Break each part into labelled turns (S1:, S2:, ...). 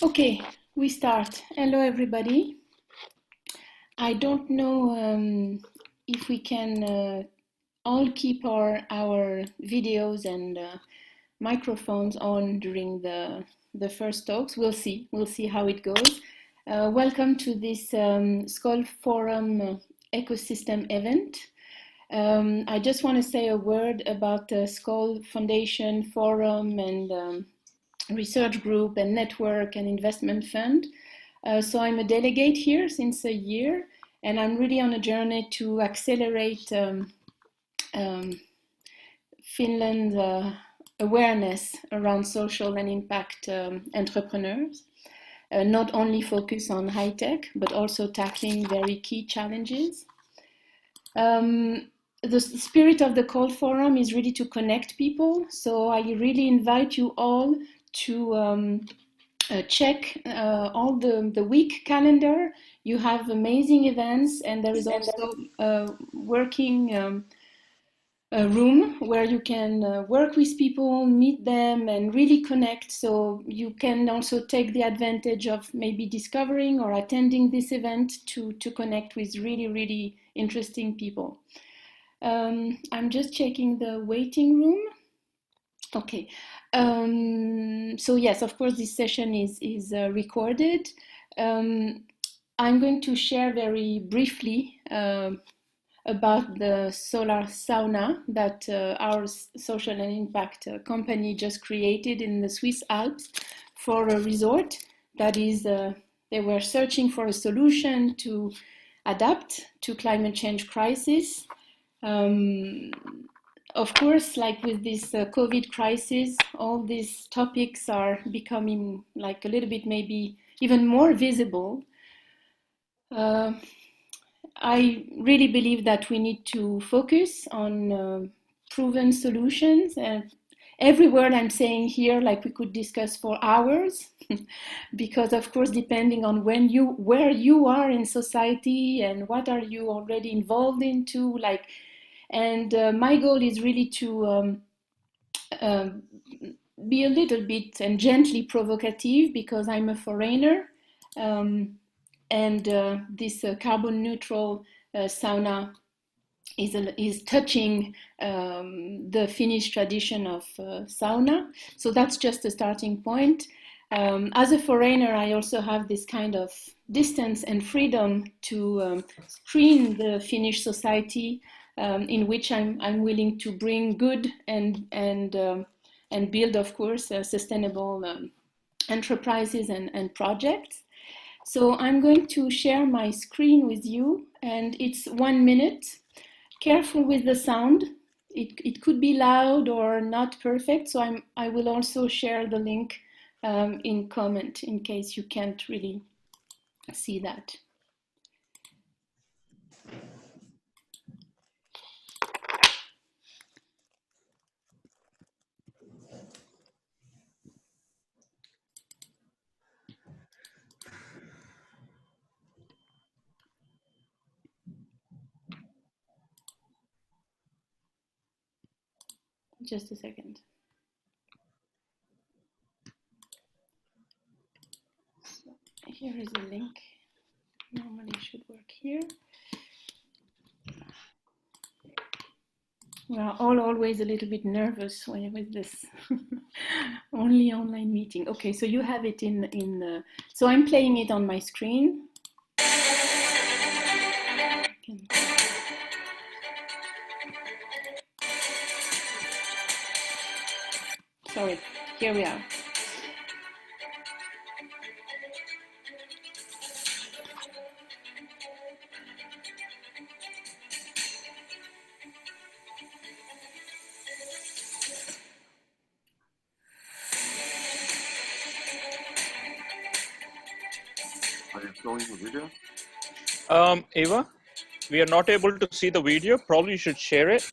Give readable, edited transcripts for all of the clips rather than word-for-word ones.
S1: Okay, we start. Hello, everybody. I don't know if we can all keep our videos and microphones on during the first talks. We'll see. We'll see how it goes. Welcome to this Skoll Forum ecosystem event. I just want to say a word about the Skoll Foundation Forum and research group and network and investment fund. So I'm a delegate here since a year, and I'm really on a journey to accelerate Finland's awareness around social and impact entrepreneurs. Not only focus on high tech, but also tackling very key challenges. The spirit of the Skoll Forum is really to connect people. So I really invite you all to check all the week calendar. You have amazing events, and there is also a working room where you can work with people, meet them, and really connect. So you can also take the advantage of maybe discovering or attending this event to connect with really, really interesting people. I'm just checking the waiting room. Okay. So yes, of course, this session is recorded. I'm going to share very briefly about the solar sauna that our social and impact company just created in the Swiss Alps for a resort that is, they were searching for a solution to adapt to climate change crisis. Of course, like with this COVID crisis, all these topics are becoming like a little bit maybe even more visible. I really believe that we need to focus on proven solutions. And every word I'm saying here, like we could discuss for hours, because of course, depending on where you are in society and what are you already involved into, like. And my goal is really to be a little bit and gently provocative, because I'm a foreigner, and this carbon neutral sauna is touching the Finnish tradition of sauna. So that's just a starting point. As a foreigner, I also have this kind of distance and freedom to screen the Finnish society, in which I'm willing to bring good and build, of course, sustainable enterprises and projects. So I'm going to share my screen with you, and it's 1 minute. Careful with the sound. It could be loud or not perfect, so I will also share the link in comment in case you can't really see that. Just a second. So here is a link. Normally it should work here. We are all always a little bit nervous with this only online meeting. Okay, so you have it in so I'm playing it on my screen. Sorry, here we are.
S2: Are you showing the video?
S3: Eva, we are not able to see the video. Probably you should share it.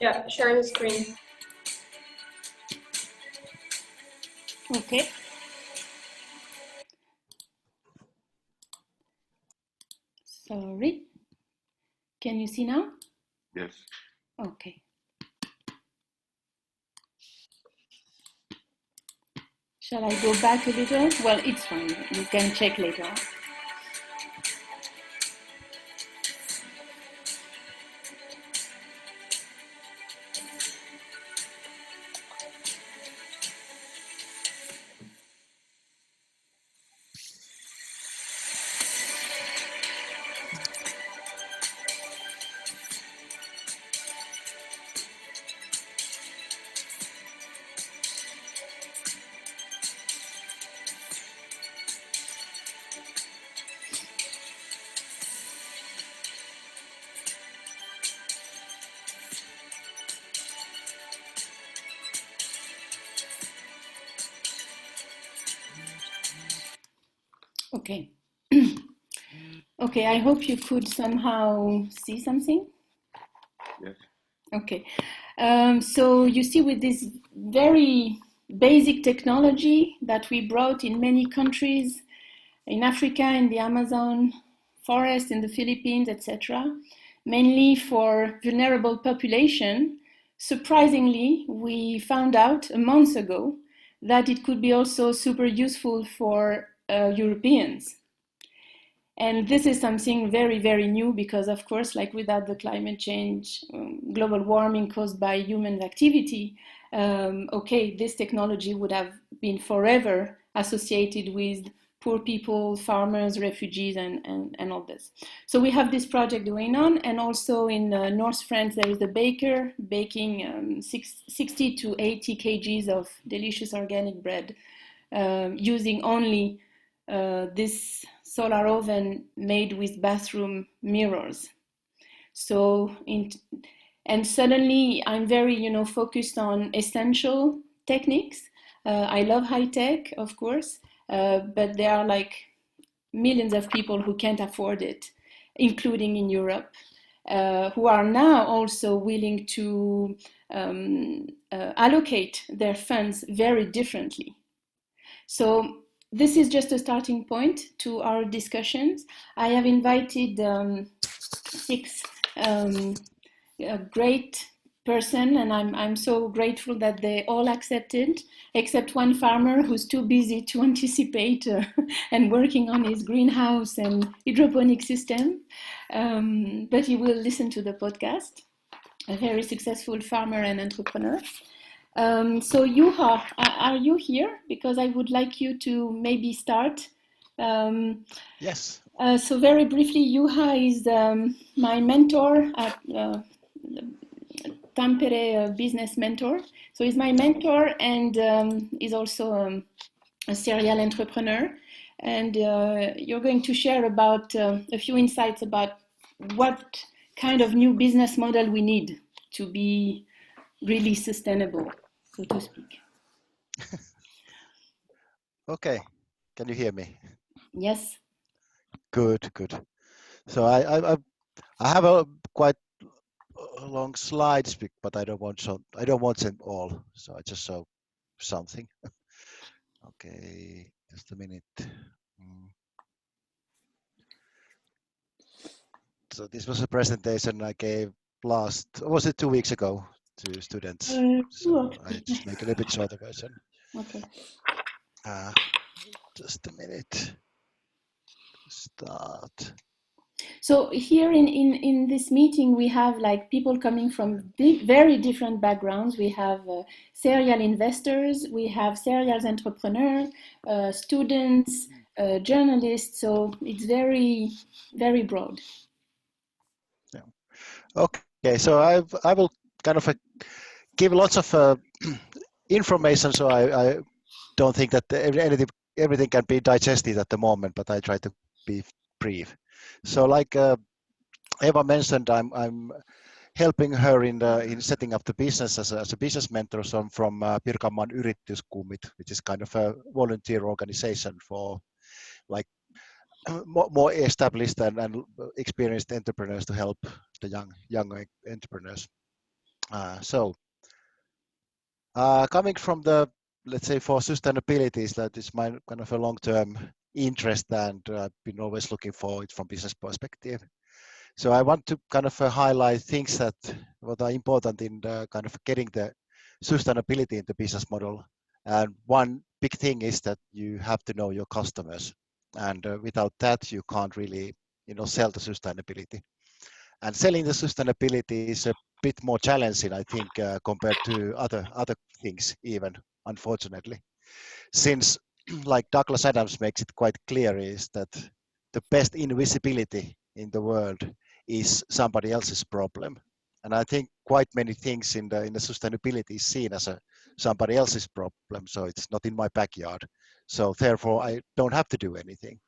S4: Yeah, share the screen.
S1: Okay. Sorry. Can you see now?
S2: Yes.
S1: Okay. Shall I go back a little? Well, it's fine. You can check later on. Okay. Okay, I hope you could somehow see something.
S2: Yes.
S1: Okay. So you see, with this very basic technology that we brought in many countries, in Africa, in the Amazon forest, in the Philippines, etc., mainly for vulnerable population, surprisingly, we found out a month ago that it could be also super useful for Europeans. And this is something very, very new because, of course, like without the climate change, global warming caused by human activity, okay, this technology would have been forever associated with poor people, farmers, refugees, and all this. So we have this project going on, and also in North France, there is a baker baking 60 to 80 kgs of delicious organic bread using only this solar oven made with bathroom mirrors. So, and suddenly I'm very, focused on essential techniques. I love high tech, of course, but there are like millions of people who can't afford it, including in Europe, who are now also willing to allocate their funds very differently. So this is just a starting point to our discussions. I have invited 6 great person, and I'm so grateful that they all accepted, except one farmer who's too busy to anticipate and working on his greenhouse and hydroponic system, but he will listen to the podcast. A very successful farmer and entrepreneur. So Juha, are you here? Because I would like you to maybe start.
S5: Yes.
S1: So very briefly, Juha is my mentor at Tampere Business Mentor. So he's my mentor and is also a serial entrepreneur. And you're going to share about a few insights about what kind of new business model we need to be really sustainable, so to speak.
S5: Okay. Can you hear me?
S1: Yes.
S5: Good. So I have a quite long slides, but I don't want them all. So I just show something. Okay, just a minute. So this was a presentation I gave was it 2 weeks ago to students? So I just make a little bit shorter version.
S1: Okay.
S5: Just a minute. Start.
S1: So here in this meeting, we have like people coming from very different backgrounds. We have serial investors, we have serial entrepreneurs, students, journalists. So it's very, very broad.
S5: Yeah. Okay, so I will kind of give lots of information. So I don't think that everything can be digested at the moment, but I try to be brief. So like Eva mentioned, I'm helping her in setting up the business as a business mentor. So I'm from Pirkanmaan Yrityskummit, which is kind of a volunteer organization for like more established and experienced entrepreneurs to help the young entrepreneurs. Coming from the, let's say, for sustainability, that is my kind of a long-term interest, and I've been always looking for it from business perspective. So I want to kind of highlight things what are important in the kind of getting the sustainability in the business model And one big thing is that you have to know your customers, and without that you can't really sell the sustainability. And selling the sustainability is a bit more challenging, I think, compared to other things even, unfortunately, since like Douglas Adams makes it quite clear, is that the best invisibility in the world is somebody else's problem. And I think quite many things in the sustainability is seen as somebody else's problem, so it's not in my backyard. So therefore, I don't have to do anything,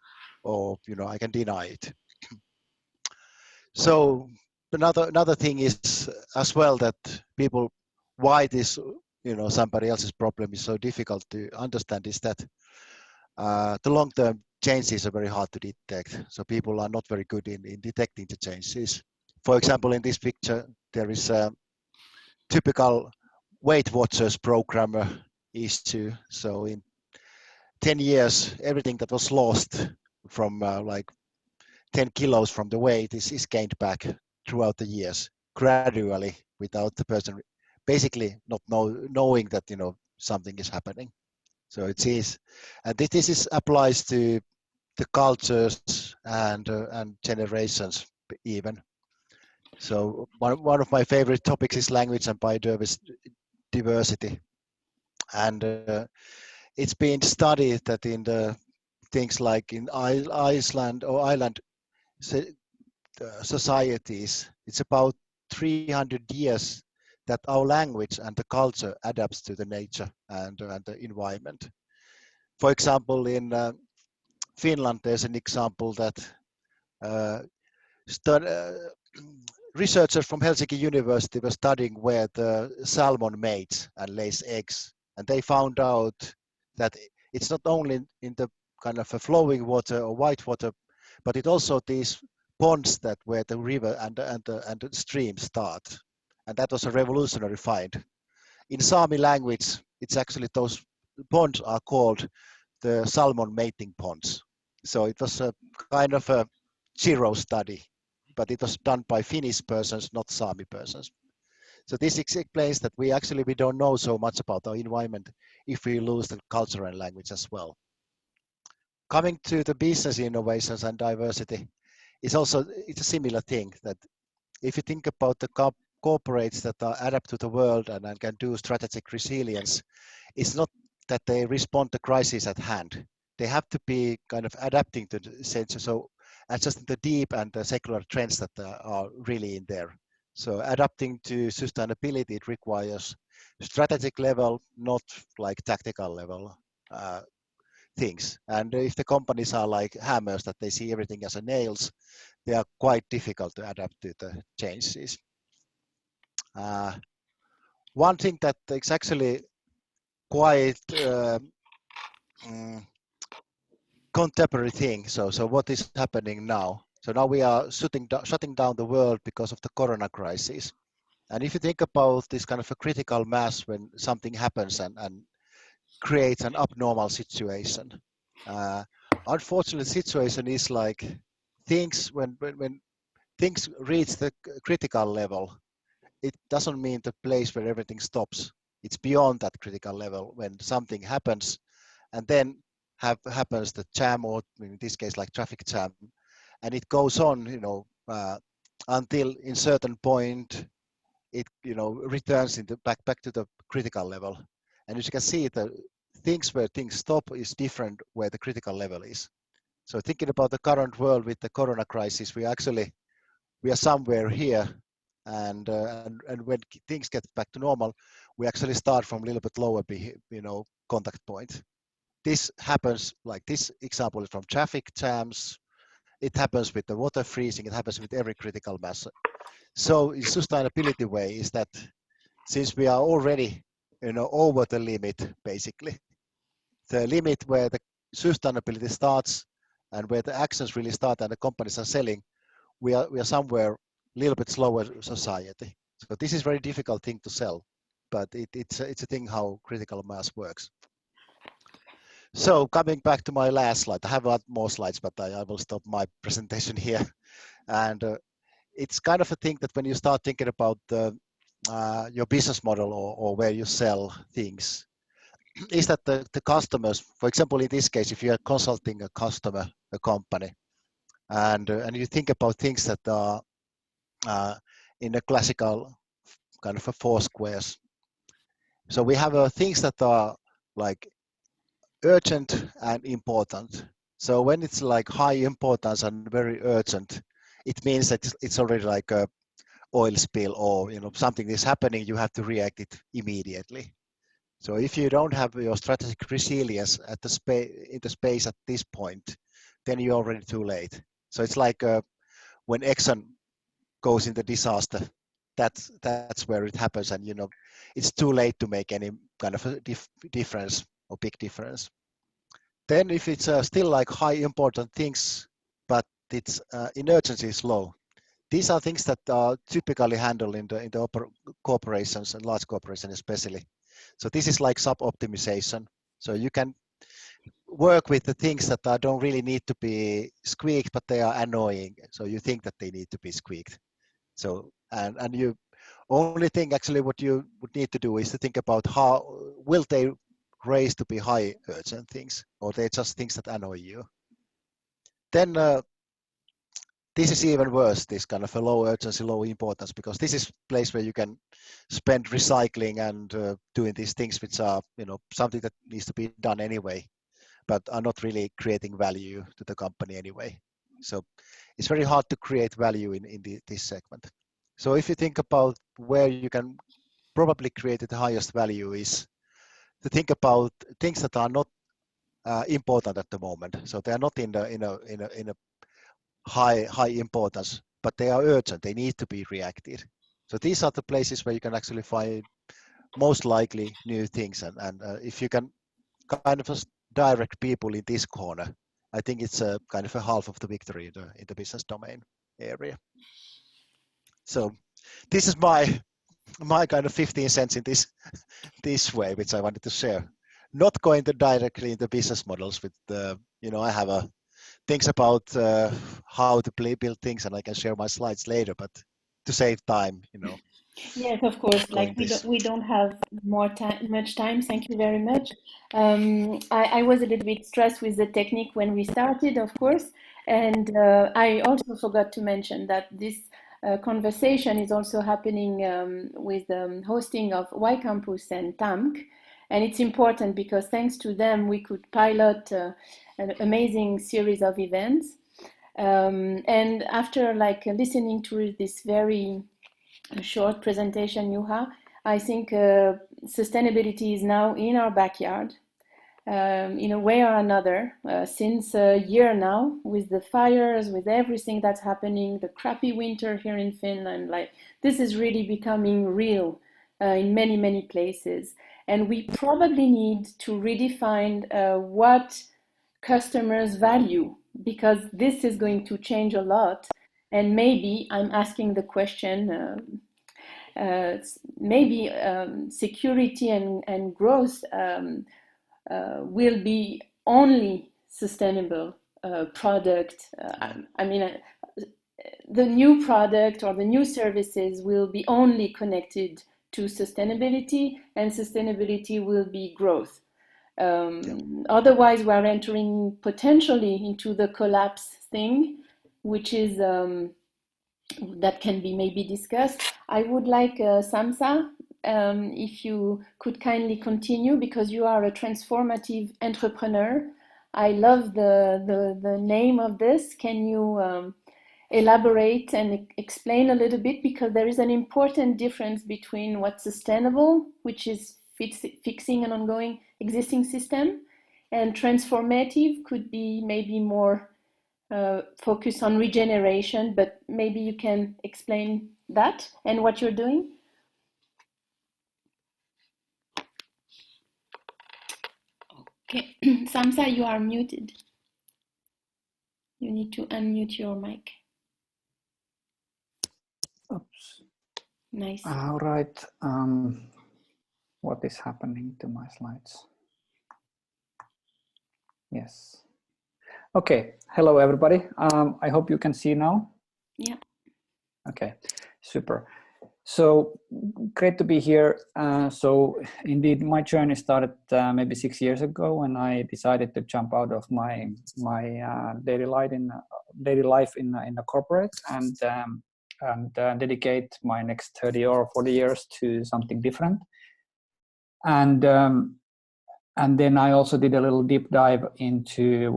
S5: or I can deny it. So another thing is as well that people, why this somebody else's problem is so difficult to understand, is that the long-term changes are very hard to detect. So people are not very good in detecting the changes. For example, in this picture, there is a typical Weight Watchers programmer issue. So in 10 years, everything that was lost from like 10 kilos from the weight is gained back throughout the years, gradually, without the person basically not knowing that something is happening. So it is, and this applies to the cultures and generations even. So one of my favorite topics is language and biodiversity, and it's been studied that in the things like in Iceland or island societies, it's about 300 years that our language and the culture adapts to the nature and the environment. For example, in Finland, there's an example that uh, researchers from Helsinki University were studying where the salmon mates and lays eggs, and they found out that it's not only in the kind of a flowing water or white water, but it also these ponds that where the river and the stream start, and that was a revolutionary find. In Sami language, it's actually those ponds are called the salmon mating ponds. So it was a kind of a zero study, but it was done by Finnish persons, not Sami persons. So this explains that we don't know so much about our environment if we lose the culture and language as well. Coming to the business innovations and diversity, it's a similar thing, that if you think about the corporates that are adapt to the world and can do strategic resilience, it's not that they respond to crisis at hand. They have to be kind of adapting to the sense, so adjusting the deep and the secular trends that are really in there. So adapting to sustainability, it requires strategic level, not like tactical level things. And if the companies are like hammers, that they see everything as a nails, they are quite difficult to adapt to the changes. One thing that is actually quite contemporary thing. So what is happening now? So now we are shutting down the world because of the corona crisis. And if you think about this kind of a critical mass when something happens and creates an abnormal situation, unfortunately, the situation is like things when things reach the critical level, it doesn't mean the place where everything stops. It's beyond that critical level when something happens, and then happens the jam, or in this case like traffic jam, and it goes on until in certain point it returns into back to the critical level. And as you can see, the things where things stop is different where the critical level is. So thinking about the current world with the corona crisis, we are somewhere here, and when things get back to normal, we actually start from a little bit lower contact point. This happens, like this example is from traffic jams, it happens with the water freezing, it happens with every critical mass. So in sustainability way is that since we are already over the limit, basically the limit where the sustainability starts and where the actions really start and the companies are selling, we are somewhere a little bit slower society. So this is very difficult thing to sell, but it's a thing how critical mass works. So coming back to my last slide, I have a lot more slides, but I will stop my presentation here. And it's kind of a thing that when you start thinking about your business model or where you sell things, is that the customers, for example, in this case, if you are consulting a customer, a company, and you think about things that are in a classical kind of a four squares. So we have things that are like urgent and important. So when it's like high importance and very urgent, it means that it's already like a oil spill, or something is happening, you have to react it immediately. So if you don't have your strategic resilience at in the space at this point, then you're already too late. So it's like when Exxon goes into disaster, that's where it happens, and it's too late to make any kind of a difference or big difference. Then if it's still like high important things, but its urgency is low, these are things that are typically handled in the corporations and large corporations especially. So this is like sub-optimization. So you can work with the things that don't really need to be squeaked, but they are annoying. So you think that they need to be squeaked. So and you only thing actually what you would need to do is to think about how will they raise to be high urgent things, or they're just things that annoy you. Then this is even worse, this kind of a low urgency, low importance, because this is a place where you can spend recycling and doing these things which are, something that needs to be done anyway, but are not really creating value to the company anyway. So it's very hard to create value in this segment. So if you think about where you can probably create the highest value is to think about things that are not important at the moment. So they are not in a high importance, but they are urgent. They need to be reacted. So these are the places where you can actually find most likely new things. And if you can kind of direct people in this corner, I think it's a kind of a half of the victory in the business domain area. So this is my kind of 15 cents in this way, which I wanted to share. Not going to directly into business models with I have things about how to build things, and I can share my slides later, but to save time,
S1: Yes, of course. Like we don't have much time. Thank you very much. I was a little bit stressed with the technique when we started, of course, and I also forgot to mention that this conversation is also happening with hosting of Y-Kampus and Tamk, and it's important because thanks to them we could pilot an amazing series of events. And after listening to this very short presentation, Juha, I think sustainability is now in our backyard in a way or another since a year now, with the fires, with everything that's happening, the crappy winter here in Finland. This is really becoming real in many places, and we probably need to redefine what customers value, because this is going to change a lot. And maybe I'm asking the question, maybe security and growth will be only sustainable product. I mean, the new product or the new services will be only connected to sustainability, and sustainability will be growth. Otherwise, we're entering potentially into the collapse thing, which is that can be maybe discussed. I would like Sampsa, if you could kindly continue, because you are a transformative entrepreneur. I love the name of this. Can you elaborate and explain a little bit, because there is an important difference between what's sustainable, which is fixing an ongoing existing system, and transformative could be maybe more focus on regeneration, but maybe you can explain that and what you're doing. Okay, Sampsa, you are muted. You need to unmute your mic.
S6: Oops.
S1: Nice.
S6: All right. What is happening to my slides? Yes. Okay. Hello, everybody. I hope you can see now.
S1: Yeah.
S6: Okay. Super. So great to be here. So indeed, my journey started maybe 6 years ago when I decided to jump out of my daily life in a corporate and dedicate my next 30 or 40 years to something different. And then I also did a little deep dive into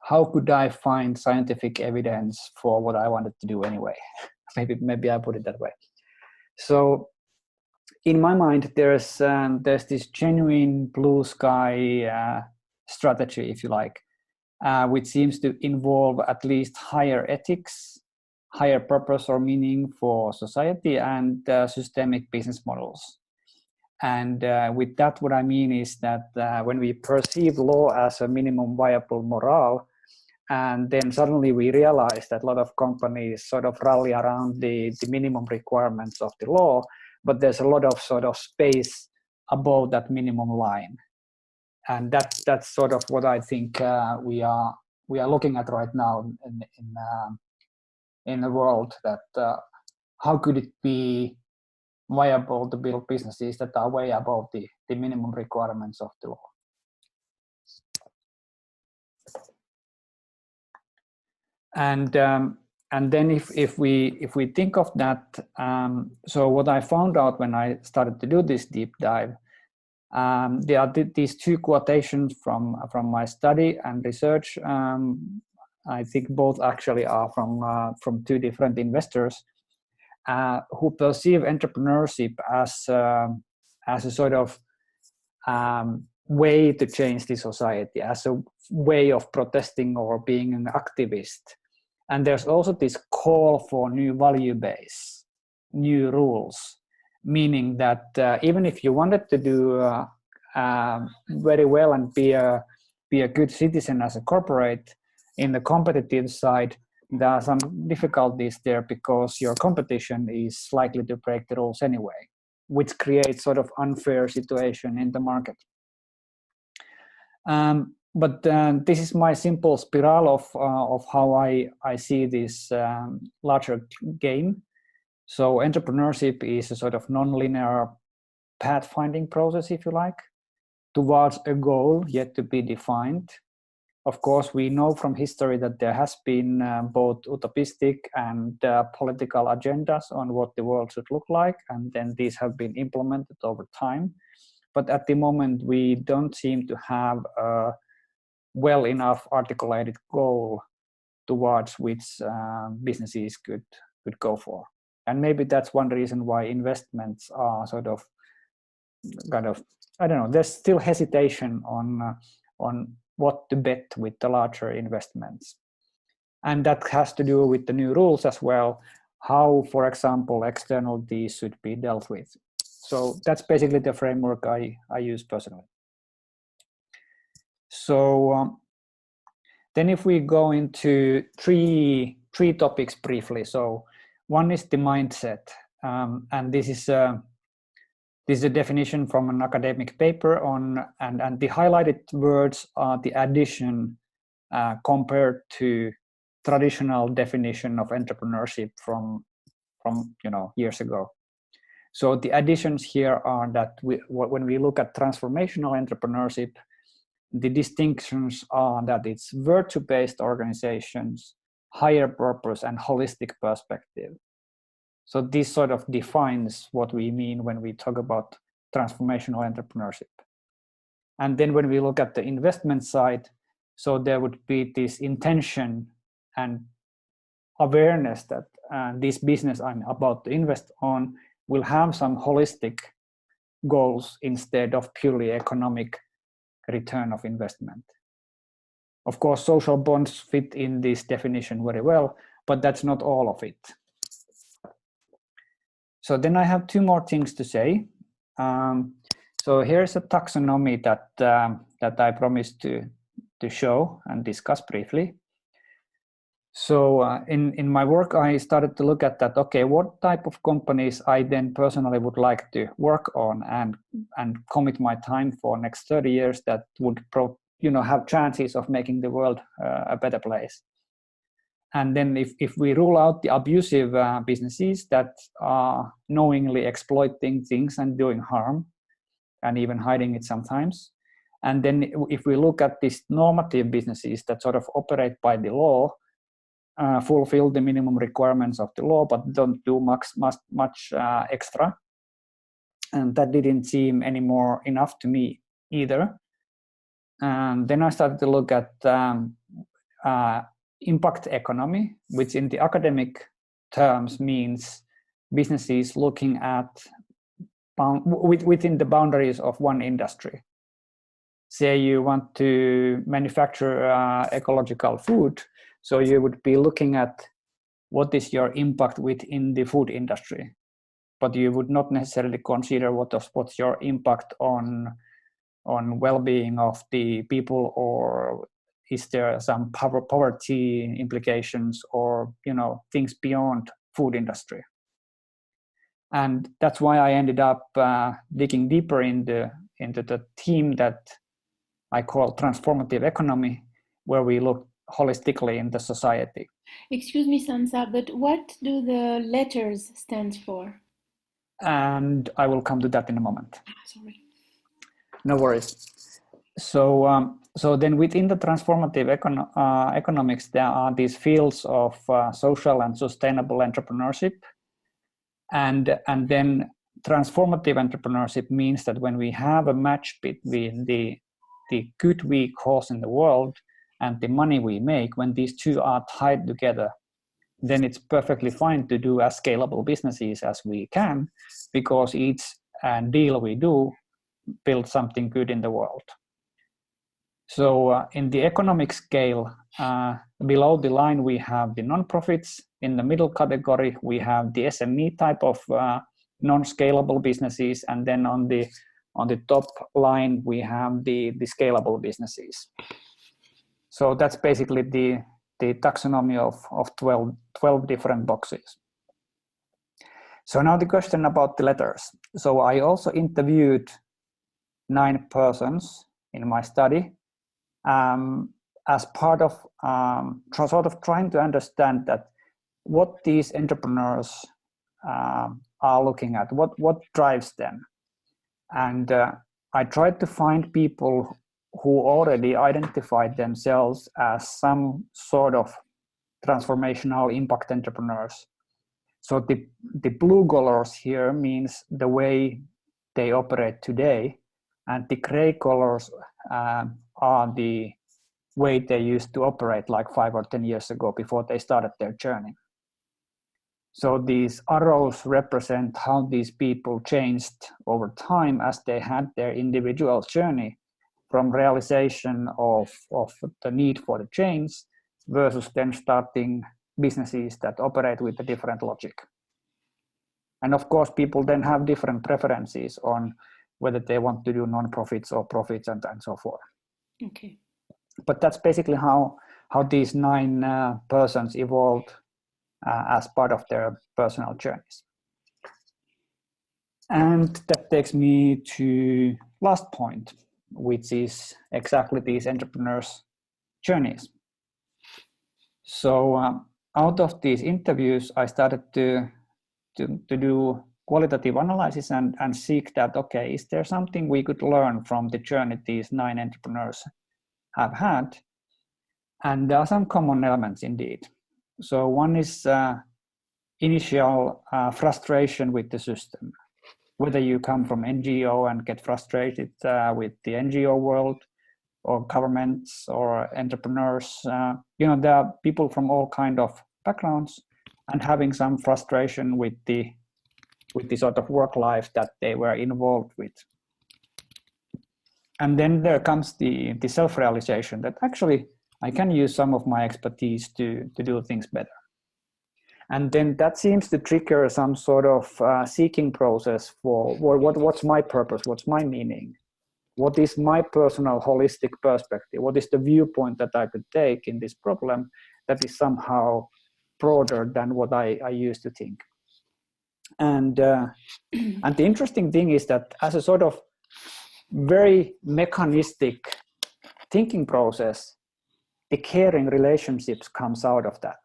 S6: how could I find scientific evidence for what I wanted to do anyway. Maybe I put it that way. So in my mind, there's this genuine blue sky strategy, if you like, which seems to involve at least higher ethics, higher purpose or meaning for society, and systemic business models. And with that, what I mean is that when we perceive law as a minimum viable morale, and then suddenly we realize that a lot of companies sort of rally around the minimum requirements of the law, but there's a lot of sort of space above that minimum line. And that's sort of what I think we are looking at right now in the world, that how could it be viable to build businesses that are way above the minimum requirements of the law. And then if we think of that, so what I found out when I started to do this deep dive, there are these two quotations from my study and research. I think both actually are from two different investors who perceive entrepreneurship as a sort of way to change the society, as a way of protesting or being an activist. And there's also this call for new value base, new rules, meaning that even if you wanted to do very well and be a good citizen as a corporate, in the competitive side, there are some difficulties there because your competition is likely to break the rules anyway, which creates sort of unfair situation in the market. But this is my simple spiral of how I see this larger game. So entrepreneurship is a sort of non-linear pathfinding process, if you like, towards a goal yet to be defined. Of course, we know from history that there has been both utopistic and political agendas on what the world should look like, and then these have been implemented over time. But at the moment, we don't seem to have a well enough articulated goal towards which businesses could go for. And maybe that's one reason why investments are sort of kind of, I don't know, there's still hesitation on what to bet with the larger investments. And that has to do with the new rules as well, how, for example, externalities should be dealt with. So that's basically the framework I use personally. So then if we go into three topics briefly. So one is the mindset, and this is a definition from an academic paper on, and the highlighted words are the addition compared to traditional definition of entrepreneurship from years ago. So the additions here are that when we look at transformational entrepreneurship, the distinctions are that it's virtue-based organizations, higher purpose, and holistic perspective. So this sort of defines what we mean when we talk about transformational entrepreneurship. And then when we look at the investment side, so there would be this intention and awareness that this business I'm about to invest on will have some holistic goals instead of purely economic return of investment. Of course, social bonds fit in this definition very well, but that's not all of it. So then I have two more things to say. So here's a taxonomy that I promised to show and discuss briefly. So in my work, I started to look at that. Okay, what type of companies I then personally would like to work on and commit my time for next 30 years that would have chances of making the world a better place. And then if we rule out the abusive businesses that are knowingly exploiting things and doing harm and even hiding it sometimes, and then if we look at these normative businesses that sort of operate by the law, fulfill the minimum requirements of the law, but don't do much extra, and that didn't seem anymore enough to me either. And then I started to look at impact economy, which in the academic terms means businesses looking at within the boundaries of one industry. Say you want to manufacture ecological food, so you would be looking at what is your impact within the food industry, but you would not necessarily consider what's your impact on well-being of the people, or is there some poverty implications, or things beyond food industry. And that's why I ended up digging deeper into the theme that I call transformative economy, where we look holistically in the society.
S1: Excuse me, Sampsa, but what do the letters stand for?
S6: And I will come to that in a moment.
S1: Sorry.
S6: No worries. So then within the transformative economics, there are these fields of social and sustainable entrepreneurship. And then transformative entrepreneurship means that when we have a match between the good we cause in the world and the money we make, when these two are tied together, then it's perfectly fine to do as scalable businesses as we can, because each deal we do builds something good in the world. So in the economic scale, below the line, we have the non-profits. In the middle category, we have the SME type of non-scalable businesses. And then on the top line, we have the scalable businesses. So that's basically the taxonomy of 12 different boxes. So now the question about the letters. So I also interviewed 9 persons in my study as part of sort of trying to understand that what these entrepreneurs are looking at, what drives them. And I tried to find people who already identified themselves as some sort of transformational impact entrepreneurs. So the blue colors here means the way they operate today, and the gray colors are the way they used to operate like 5 or 10 years ago before they started their journey. So these arrows represent how these people changed over time as they had their individual journey from realization of the need for the change versus then starting businesses that operate with a different logic. And of course, people then have different preferences on whether they want to do non-profits or profits and so forth.
S1: Okay.
S6: But that's basically how these 9 persons evolved as part of their personal journeys. And that takes me to last point, which is exactly these entrepreneurs' journeys. So out of these interviews, I started to do qualitative analysis and seek that, okay, is there something we could learn from the journey these 9 entrepreneurs have had? And there are some common elements indeed. So one is initial frustration with the system. Whether you come from NGO and get frustrated with the NGO world, or governments or entrepreneurs, there are people from all kind of backgrounds and having some frustration with the sort of work life that they were involved with. And then there comes the self-realization that actually I can use some of my expertise to do things better. And then that seems to trigger some sort of seeking process for what's my purpose, what's my meaning, what is my personal holistic perspective, what is the viewpoint that I could take in this problem that is somehow broader than what I used to think. And the interesting thing is that as a sort of very mechanistic thinking process, the caring relationships comes out of that.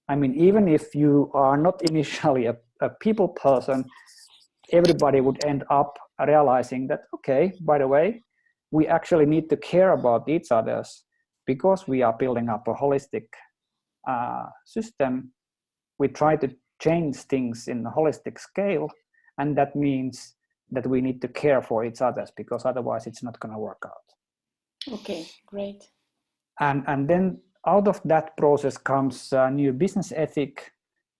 S6: I mean, even if you are not initially a people person, everybody would end up realizing that, okay, by the way, we actually need to care about each other's because we are building up a holistic system. We try to change things in a holistic scale, and that means that we need to care for each other because otherwise it's not going to work out.
S1: Okay, great.
S6: And then out of that process comes a new business ethic.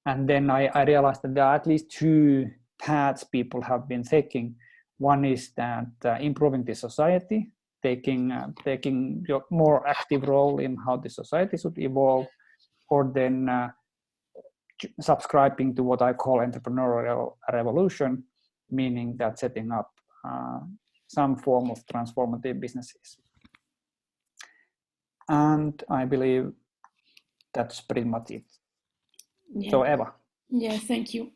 S6: And then I realized that there are at least two paths people have been taking. One is that improving the society, taking a more active role in how the society should evolve, or then subscribing to what I call entrepreneurial revolution, meaning that setting up some form of transformative businesses. And I believe that's pretty much it.
S1: Yeah.
S6: So Eva.
S1: Yeah, thank you.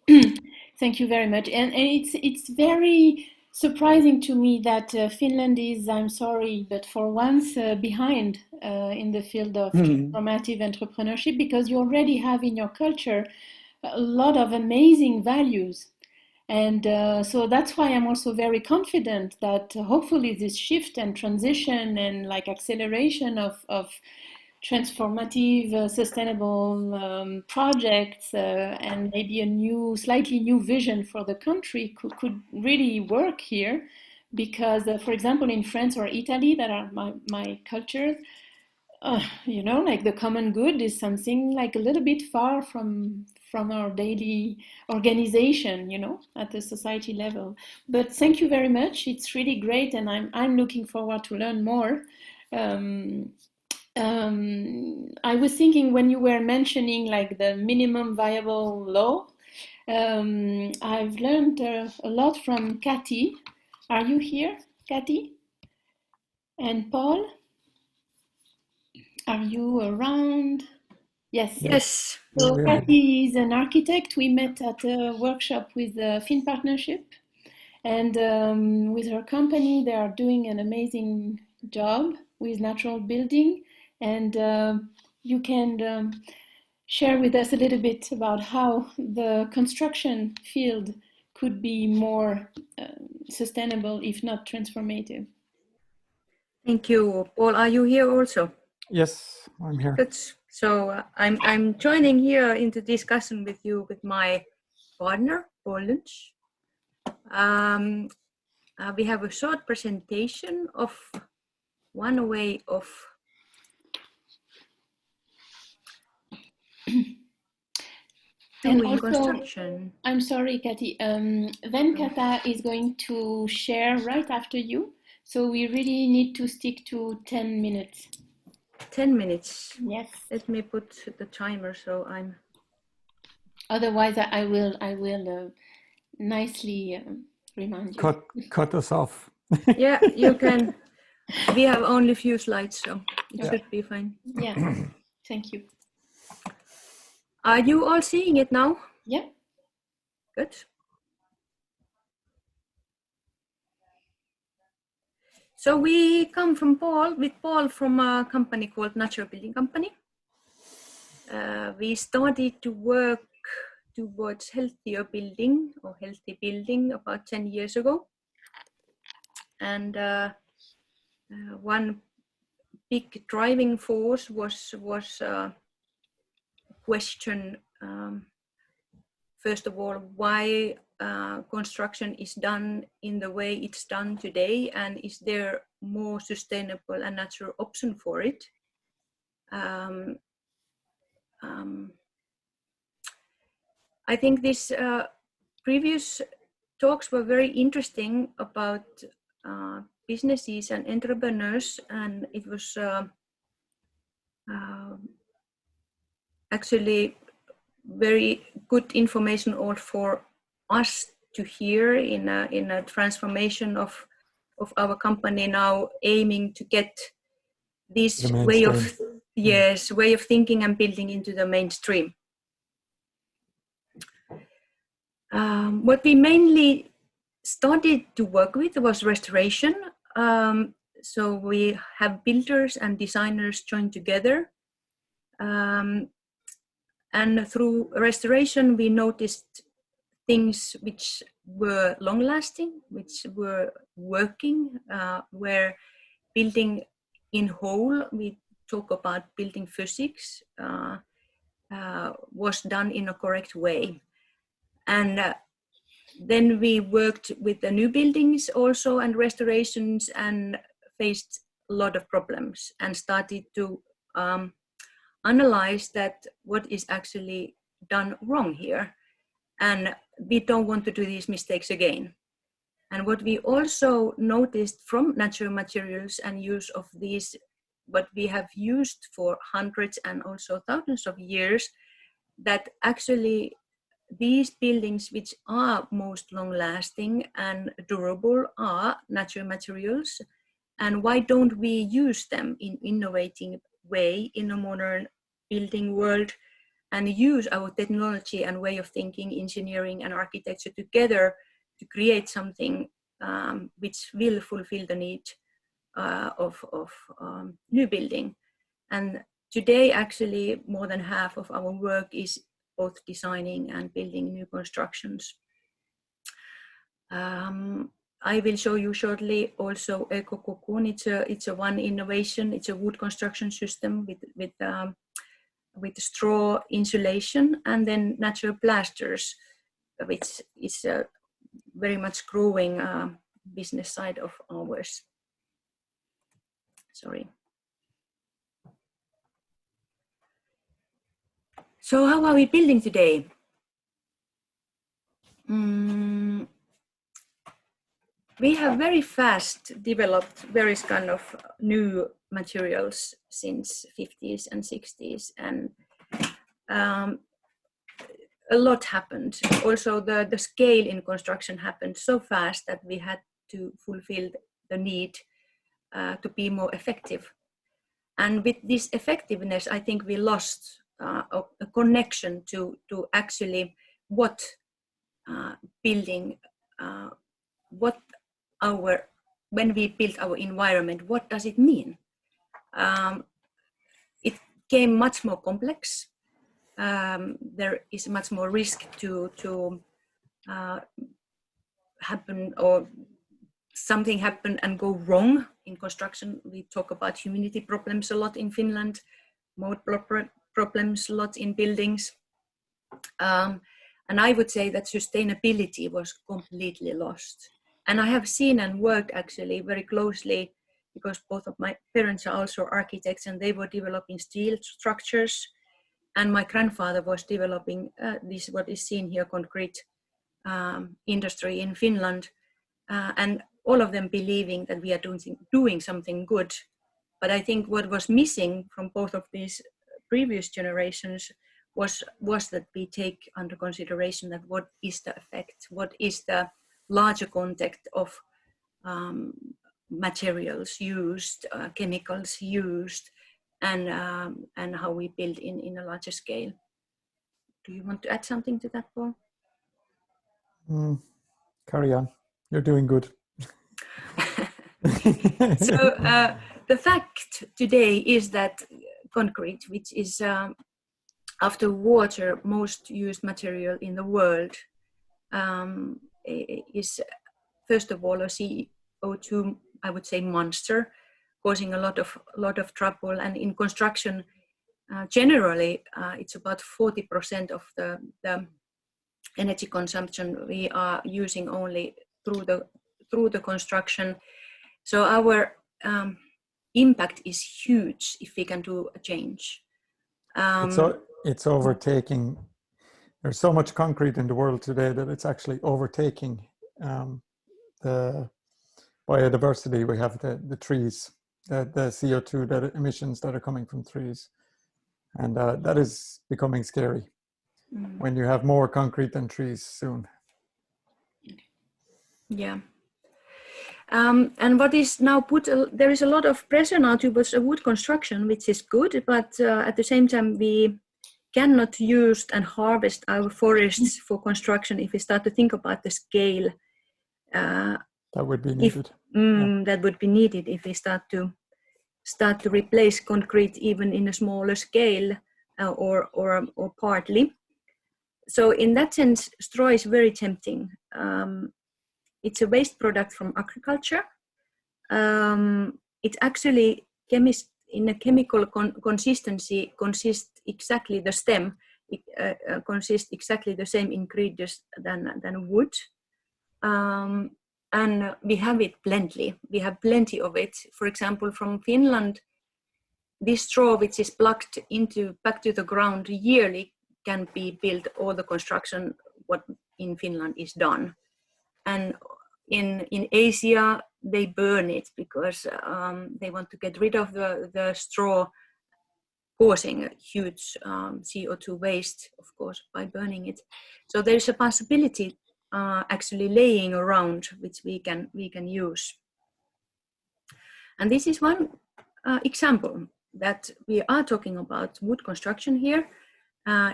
S1: Thank you very much. And it's very surprising to me that Finland is, I'm sorry, but for once behind in the field of transformative entrepreneurship, because you already have in your culture a lot of amazing values. And so that's why I'm also very confident that hopefully this shift and transition and like acceleration of transformative, sustainable projects and maybe a slightly new vision for the country could really work here. Because, for example, in France or Italy, that are my cultures, you know, like the common good is something like a little bit far from our daily organization, you know, at the society level. But thank you very much. It's really great, and I'm looking forward to learn more. I was thinking when you were mentioning like the minimum viable law, I've learned a lot from Kati. Are you here, Kati? And Paul? Are you around? Yes.
S7: Yes.
S1: So Kati is an architect. We met at a workshop with the Finn Partnership. And with her company, they are doing an amazing job with natural building. And you can share with us a little bit about how the construction field could be more sustainable, if not transformative.
S7: Thank you. Paul, are you here also?
S8: Yes, I'm here.
S7: Good. So I'm joining here into discussion with you with my partner, Paul Lynch. We have a short presentation of one way of doing construction.
S1: I'm sorry, Kati. Venkata is going to share right after you. So we really need to stick to 10 minutes.
S7: 10 minutes.
S1: Yes.
S7: Let me put the timer so I'm.
S1: Otherwise, I will nicely remind you.
S8: Cut us off.
S7: Yeah, you can. We have only a few slides, so it should be fine.
S1: Yeah. Thank you.
S7: Are you all seeing it now?
S1: Yeah.
S7: Good. So we come from Paul from a company called Natural Building Company. We started to work towards healthier building or healthy building about 10 years ago. And one big driving force was question, first of all, why construction is done in the way it's done today, and is there more sustainable and natural option for it? I think these previous talks were very interesting about businesses and entrepreneurs, and it was actually very good information all for us to hear in a transformation of our company now, aiming to get this way of thinking and building into the mainstream. What we mainly started to work with was restoration. So we have builders and designers joined together. And through restoration, we noticed things which were long-lasting, which were working, where building in whole, we talk about building physics, was done in a correct way. And then we worked with the new buildings also and restorations and faced a lot of problems and started to analyze that what is actually done wrong here. And we don't want to do these mistakes again. And what we also noticed from natural materials and use of these, what we have used for hundreds and also thousands of years, that actually these buildings which are most long-lasting and durable are natural materials. And why don't we use them in innovating way in a modern building world and use our technology and way of thinking, engineering and architecture together to create something which will fulfill the need of new building. And today, actually, more than half of our work is both designing and building new constructions. I will show you shortly also Eco Cocoon. It's a one innovation. It's a wood construction system with straw insulation and then natural plasters, which is a very much growing business side of ours. Sorry. So how are we building today? We have very fast developed various kind of new materials since 50s and 60s, and a lot happened. Also, the scale in construction happened so fast that we had to fulfill the need to be more effective. And with this effectiveness, I think we lost a connection to actually what building, when we build our environment, what does it mean? It became much more complex. There is much more risk to happen, or something happen and go wrong in construction. We talk about humidity problems a lot in Finland, mold problems a lot in buildings. And I would say that sustainability was completely lost. And I have seen and worked actually very closely, because both of my parents are also architects, and they were developing steel structures. And my grandfather was developing this, what is seen here, concrete industry in Finland. And all of them believing that we are doing something good. But I think what was missing from both of these previous generations was that we take under consideration that what is the effect, what is the larger context of materials used, chemicals used, and how we build in a larger scale. Do you want to add something to that, Paul?
S8: Carry on. You're doing good.
S7: So the fact today is that concrete, which is after water most used material in the world, is first of all a CO2, I would say, monster, causing a lot of trouble. And in construction, generally, it's about 40% of the energy consumption we are using only through the construction. So our impact is huge if we can do a change.
S8: It's overtaking. There's so much concrete in the world today that it's actually overtaking the biodiversity. We have the trees, the CO2 emissions that are coming from trees. And that is becoming scary when you have more concrete than trees soon.
S7: Yeah. And what is now there is a lot of pressure now towards wood construction, which is good, but at the same time, we cannot use and harvest our forests for construction if we start to think about the scale.
S8: That would be needed.
S7: That would be needed if we start to replace concrete even in a smaller scale, or partly. So in that sense, straw is very tempting. It's a waste product from agriculture. It actually in a chemical consistency consists exactly the stem. It consists exactly the same ingredients than wood. And we have it plenty. We have plenty of it. For example, from Finland, this straw, which is plucked back to the ground yearly, can be built. All the construction what in Finland is done. And in Asia, they burn it because they want to get rid of the straw, causing a huge CO2 waste, of course, by burning it. So there's a possibility actually laying around which we can use. And this is one example that we are talking about wood construction here.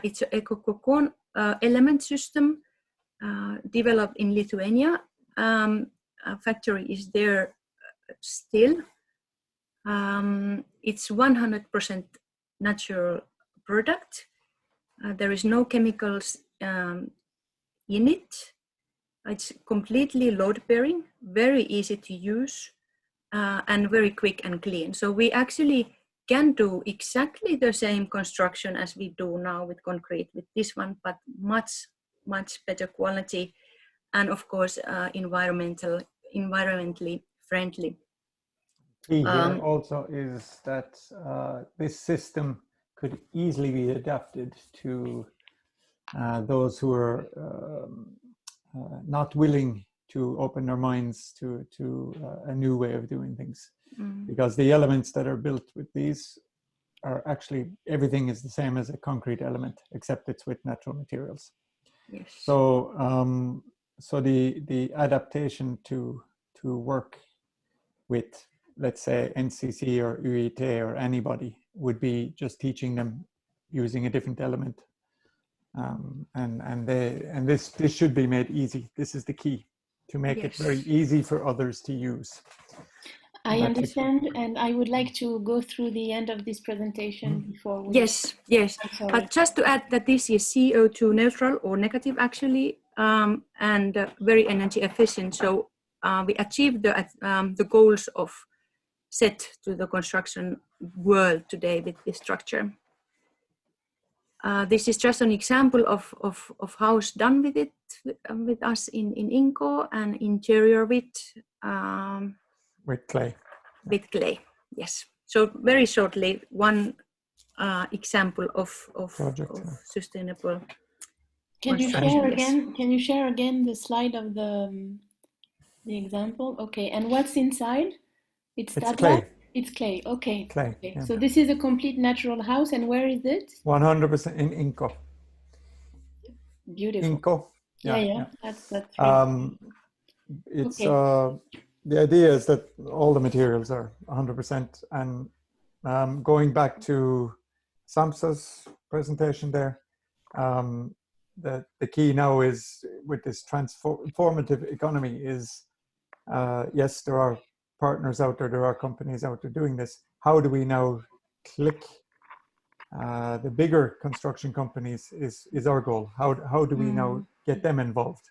S7: It's an eco-cocoon element system developed in Lithuania. A factory is there still. It's 100% natural product. There is no chemicals in it. It's completely load-bearing, very easy to use, and very quick and clean. So we actually can do exactly the same construction as we do now with concrete with this one, but much better quality, and of course environmentally friendly.
S8: Key here also is that this system could easily be adapted to those who are not willing to open their minds to a new way of doing things. Because the elements that are built with these are actually, everything is the same as a concrete element, except it's with natural materials.
S7: Yes.
S8: So so the adaptation to work with, let's say, NCC or UIT or anybody would be just teaching them using a different element. And this should be made easy. This is the key, to make it very easy for others to use.
S1: I understand, and I would like to go through the end of this presentation before we...
S7: Yes. But just to add that this is CO2 neutral or negative actually, and very energy efficient. So we achieved the goals of set to the construction world today with this structure. This is just an example of how it's done with it, with us in Inco, and interior with
S8: clay.
S7: With clay, yes. So very shortly, one example of sustainable.
S1: Can you share again? Can you share again the slide of the example? Okay, and what's inside? It's
S8: clay.
S1: It's clay. Okay.
S8: Clay.
S1: Okay.
S8: Yeah.
S1: So this is a complete natural house, and where is it?
S8: 100% in Inco.
S1: Beautiful.
S8: Inco.
S1: Yeah. That's really
S8: it's the idea is that all the materials are 100%, and going back to Sampsa's presentation there, the key now is with this transformative economy is yes, there are partners out there, there are companies out there doing this. How do we now click the bigger construction companies is our goal. How do we now get them involved?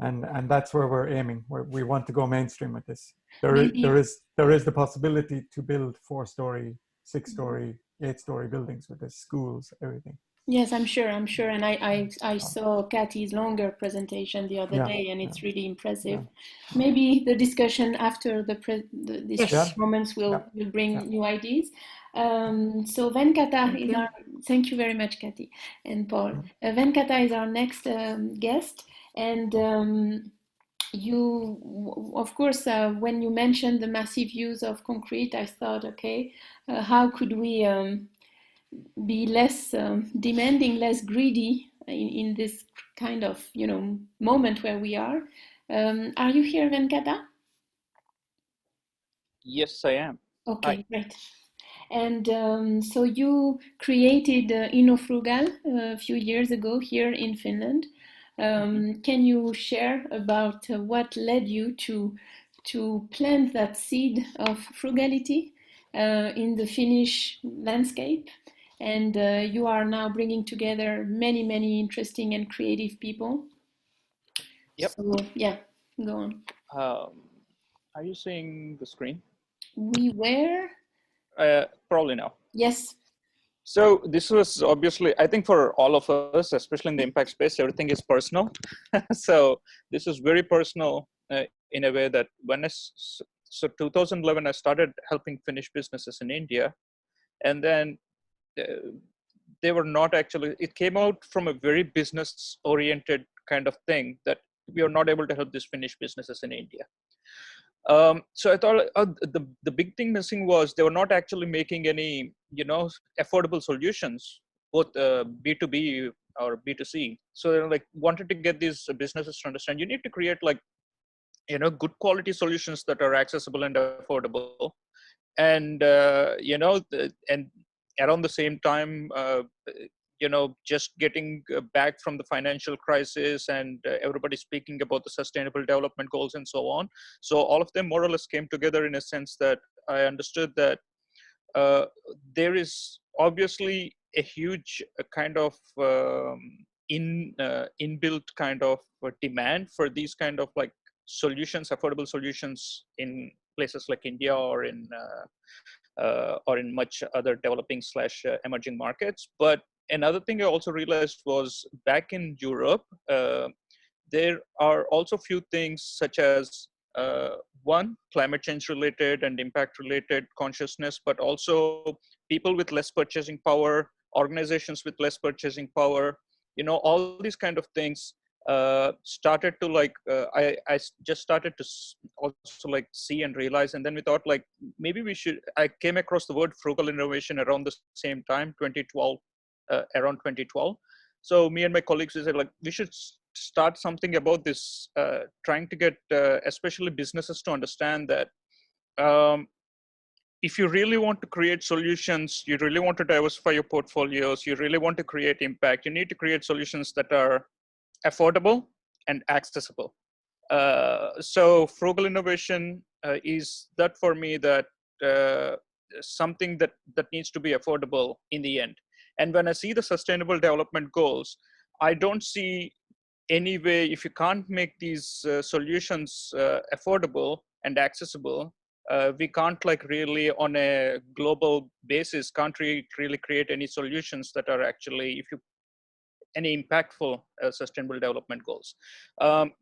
S8: And that's where we're aiming. We want to go mainstream with this. There is the possibility to build 4-story, 6-story, 8-story buildings with this, schools, everything.
S1: Yes, I'm sure, and I saw Kati's longer presentation the other day, and it's really impressive. Yeah. Maybe the discussion after these moments will bring new ideas. So Venkata is our, thank you very much, Kati and Paul. Venkata is our next guest, and you, of course, when you mentioned the massive use of concrete, I thought, okay, how could we be less demanding, less greedy in this kind of moment where we are. Are you here, Venkata?
S3: Yes, I am.
S1: Okay,
S3: Hi.
S1: Great. And so you created InnoFrugal a few years ago here in Finland. Can you share about what led you to plant that seed of frugality in the Finnish landscape? and you are now bringing together many interesting and creative people.
S3: Yep.
S1: So yeah, go on.
S3: Are you seeing the screen?
S1: We were?
S3: Probably now.
S1: Yes.
S3: So this was obviously, I think for all of us, especially in the impact space, everything is personal. So this is very personal in a way that when so 2011, I started helping Finnish businesses in India. And then they were not actually, it came out from a very business oriented kind of thing that we are not able to help these Finnish businesses in India. So I thought the big thing missing was they were not actually making any, affordable solutions, both B2B or B2C. So they like wanted to get these businesses to understand you need to create like, good quality solutions that are accessible and affordable. And, and around the same time, just getting back from the financial crisis and everybody speaking about the sustainable development goals and so on. So all of them more or less came together in a sense that I understood that there is obviously a huge kind of inbuilt kind of demand for these kind of like solutions, affordable solutions in places like India or in much other developing / emerging markets. But another thing I also realized was back in Europe, there are also few things such as one, climate change related and impact related consciousness, but also people with less purchasing power, organizations with less purchasing power, all these kind of things started to like, I just started to also like see and realize. And then we thought like, maybe I came across the word frugal innovation around the same time, 2012, around 2012. So me and my colleagues, we said like, we should start something about this, trying to get especially businesses to understand that if you really want to create solutions, you really want to diversify your portfolios, you really want to create impact, you need to create solutions that are affordable and accessible. So frugal innovation is that for me that something that needs to be affordable in the end. And when I see the sustainable development goals, I don't see any way, if you can't make these solutions affordable and accessible, we can't like really on a global basis, can't really create any solutions that are actually, any impactful sustainable development goals.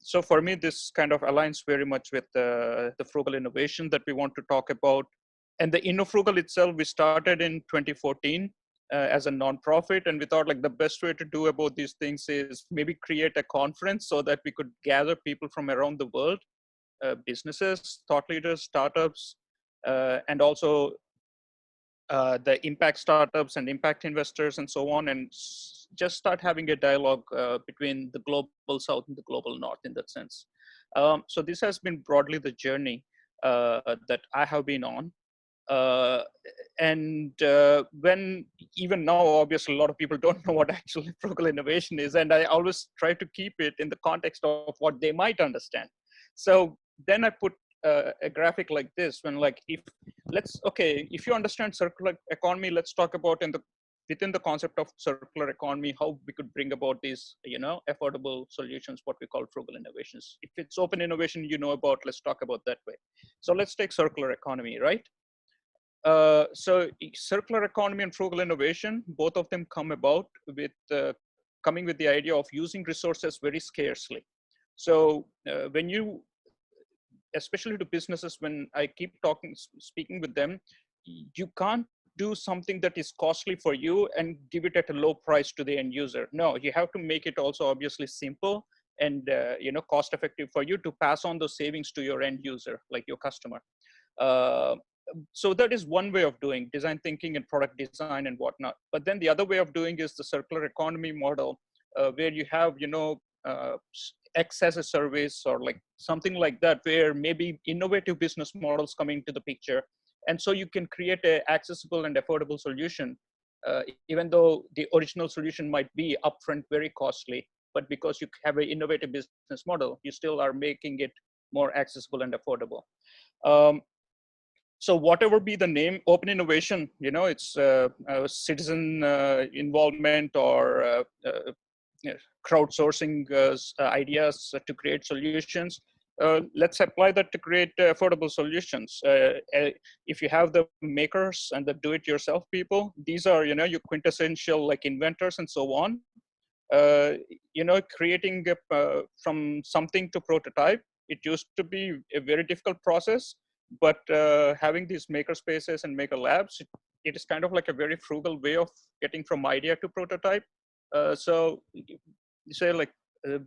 S3: So for me, this kind of aligns very much with the frugal innovation that we want to talk about. And the InnoFrugal itself, we started in 2014 as a nonprofit, and we thought like the best way to do about these things is maybe create a conference so that we could gather people from around the world, businesses, thought leaders, startups, and also the impact startups and impact investors and so on, and just start having a dialogue between the global south and the global north in that sense. So this has been broadly the journey that I have been on. And when even now, obviously, a lot of people don't know what actually frugal innovation is, and I always try to keep it in the context of what they might understand. So then I put a graphic like this, when like, if you understand circular economy, let's talk about within the concept of circular economy, how we could bring about these, affordable solutions, what we call frugal innovations. If it's open innovation, about, let's talk about that way. So let's take circular economy, right? So circular economy and frugal innovation, both of them come about with coming with the idea of using resources very scarcely. So when you, especially to businesses, when I keep speaking with them, you can't do something that is costly for you and give it at a low price to the end user. No, you have to make it also obviously simple and cost effective for you to pass on those savings to your end user, like your customer. So that is one way of doing design thinking and product design and whatnot. But then the other way of doing is the circular economy model, where you have, X as a service or like something like that, where maybe innovative business models come into the picture. And so you can create an accessible and affordable solution, even though the original solution might be upfront very costly, but because you have an innovative business model, you still are making it more accessible and affordable. So whatever be the name, open innovation, it's citizen involvement or crowdsourcing ideas to create solutions. Let's apply that to create affordable solutions. If you have the makers and the do-it-yourself people, these are, your quintessential like inventors and so on. Creating from something to prototype, it used to be a very difficult process, but having these maker spaces and maker labs, it is kind of like a very frugal way of getting from idea to prototype. So you say like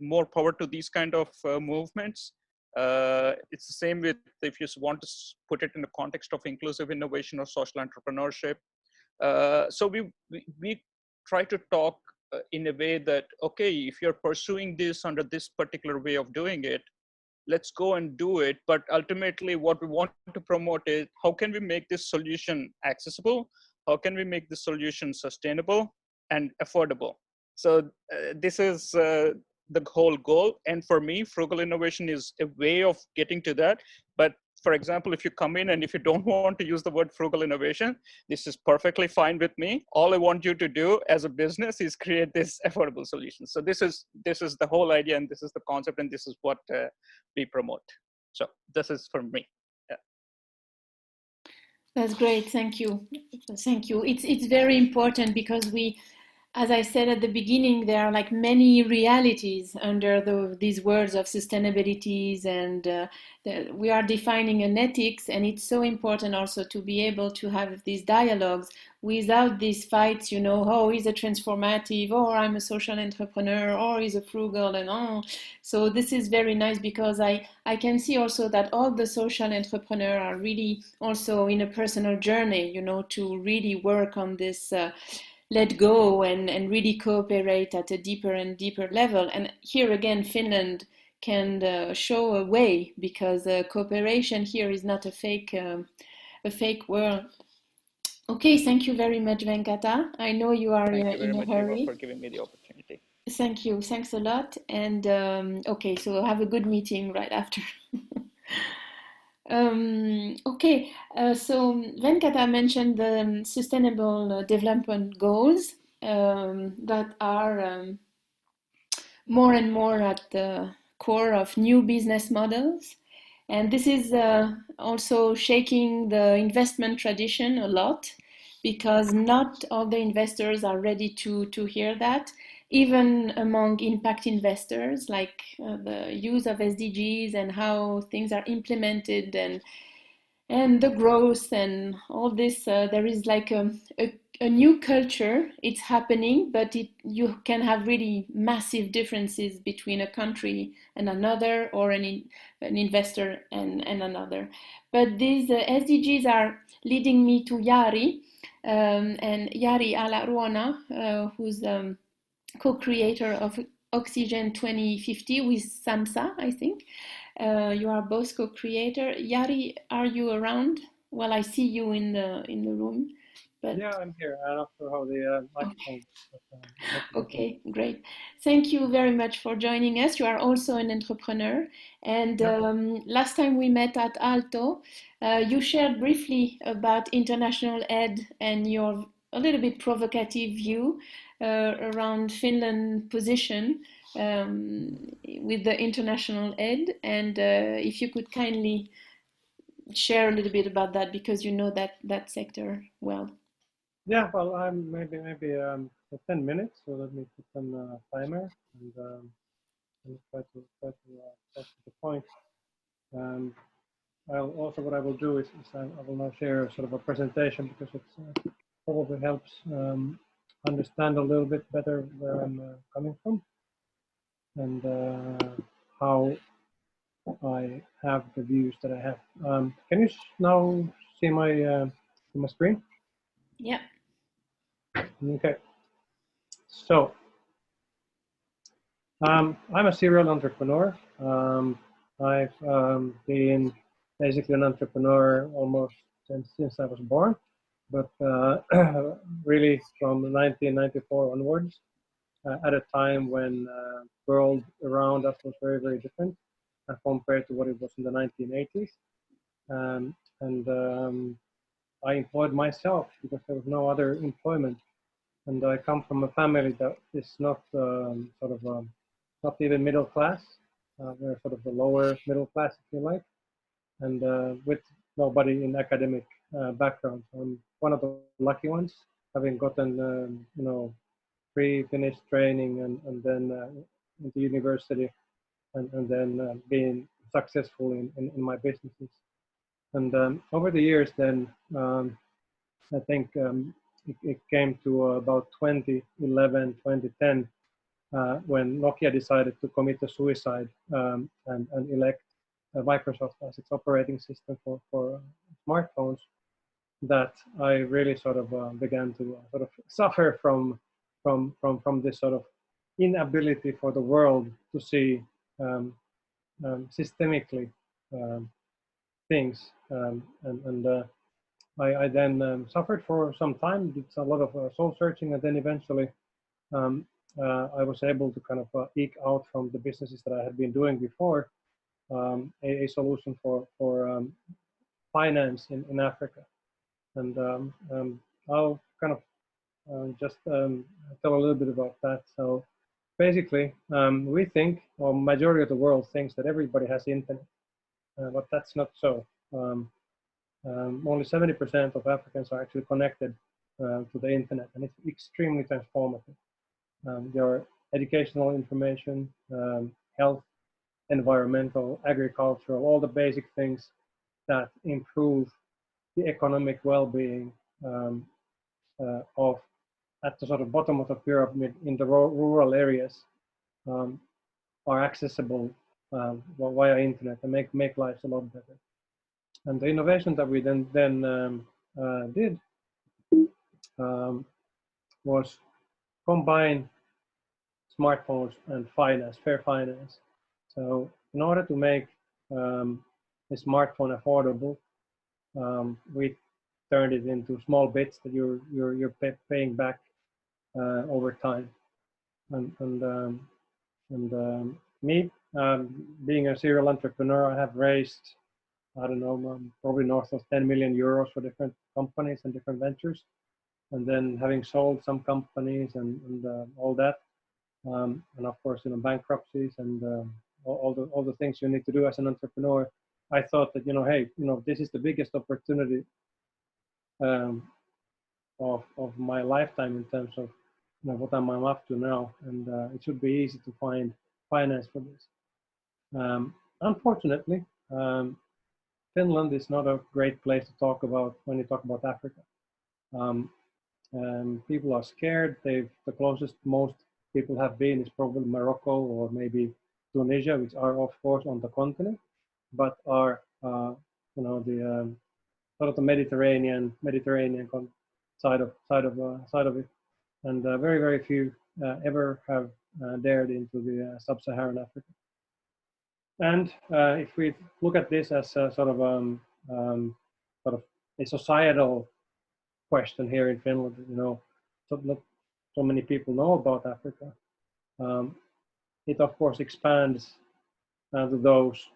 S3: more power to these kind of movements. It's the same with if you want to put it in the context of inclusive innovation or social entrepreneurship. So we try to talk in a way that, okay, if you're pursuing this under this particular way of doing it, let's go and do it. But ultimately what we want to promote is how can we make this solution accessible? How can we make this solution sustainable and affordable? So this is the whole goal. And for me, frugal innovation is a way of getting to that. But for example, if you come in and if you don't want to use the word frugal innovation, this is perfectly fine with me. All I want you to do as a business is create this affordable solution. So this is the whole idea, and this is the concept, and this is what we promote. So this is for me. Yeah.
S1: That's great. Thank you. Thank you. It's very important because as I said at the beginning, there are like many realities under these words of sustainabilities, and we are defining an ethics, and it's so important also to be able to have these dialogues without these fights, oh, he's a transformative, or I'm a social entrepreneur, or he's a frugal, and oh. So this is very nice because I can see also that all the social entrepreneurs are really also in a personal journey, to really work on this let go and really cooperate at a deeper and deeper level. And here again, Finland can show a way because cooperation here is not a fake world. Okay, thank you very much, Venkata. I know you are
S3: Thank you very
S1: in a
S3: much, Eva,
S1: hurry.
S3: for giving me the opportunity.
S1: Thank you. Thanks a lot. And okay, so have a good meeting right after. Okay, so Venkata mentioned the sustainable development goals that are more and more at the core of new business models. And this is also shaking the investment tradition a lot because not all the investors are ready to hear that. Even among impact investors, like the use of SDGs and how things are implemented and the growth and all this, there is like a new culture. It's happening, but you can have really massive differences between a country and another, or an investor and another. But these SDGs are leading me to Jari, and Jari Alaruona, who's co-creator of Oxygen 2050 with Sampsa, I think. You are both co-creator. Jari, are you around? Well, I see you in the room. But
S9: yeah, I'm here. I'm not sure how the microphone.
S1: Okay, great. Thank you very much for joining us. You are also an entrepreneur. And last time we met at Aalto, you shared briefly about international aid and your a little bit provocative view around Finland's position with the international aid. And if you could kindly share a little bit about that, because you know that sector well.
S9: Yeah, well, I'm maybe 10 minutes, so let me put some timer and try to get to the point. What I will do is I will now share sort of a presentation because it probably helps understand a little bit better where I'm coming from and how I have the views that I have. Can you now see my screen?
S1: Yeah.
S9: Okay. So I'm a serial entrepreneur. I've been basically an entrepreneur almost since I was born, but really from 1994 onwards, at a time when the world around us was very, very different compared to what it was in the 1980s. I employed myself because there was no other employment. And I come from a family that is not not even middle class. We're sort of the lower middle class, if you like, and with nobody in academic background. So I'm one of the lucky ones, having gotten pre-Finnish training and then into university, and then being successful in my businesses. And over the years, then I think it came to about 2011, 2010, when Nokia decided to commit a suicide and elect Microsoft as its operating system for smartphones, that I really sort of began to sort of suffer from this sort of inability for the world to see systemically things, I then suffered for some time, did a lot of soul searching, and then eventually I was able to kind of eke out from the businesses that I had been doing before a solution for finance in Africa. And I'll kind of just tell a little bit about that. So basically, we think, or majority of the world thinks, that everybody has internet, but that's not so. Only 70% of Africans are actually connected to the internet, and it's extremely transformative. Your educational information, health, environmental, agricultural, all the basic things that improve the economic well-being of at the sort of bottom of the pyramid in the rural areas are accessible via internet and make lives a lot better. And the innovation that we then did was combine smartphones and finance, fair finance. So in order to make a smartphone affordable, we turned it into small bits that you're paying back over time. And me, being a serial entrepreneur, I have raised, I don't know, probably north of 10 million euros for different companies and different ventures. And then having sold some companies and all that, and of course, bankruptcies and all the things you need to do as an entrepreneur, I thought that, hey, this is the biggest opportunity of my lifetime in terms of what I'm up to now, and it should be easy to find finance for this. Unfortunately, Finland is not a great place to talk about when you talk about Africa. People are scared. The closest most people have been is probably Morocco or maybe Tunisia, which are of course on the continent, but are the sort of the Mediterranean side of it, and very few ever have dared into the sub-Saharan Africa. And if we look at this as a sort of a societal question here in Finland, not so many people know about Africa. It of course expands to those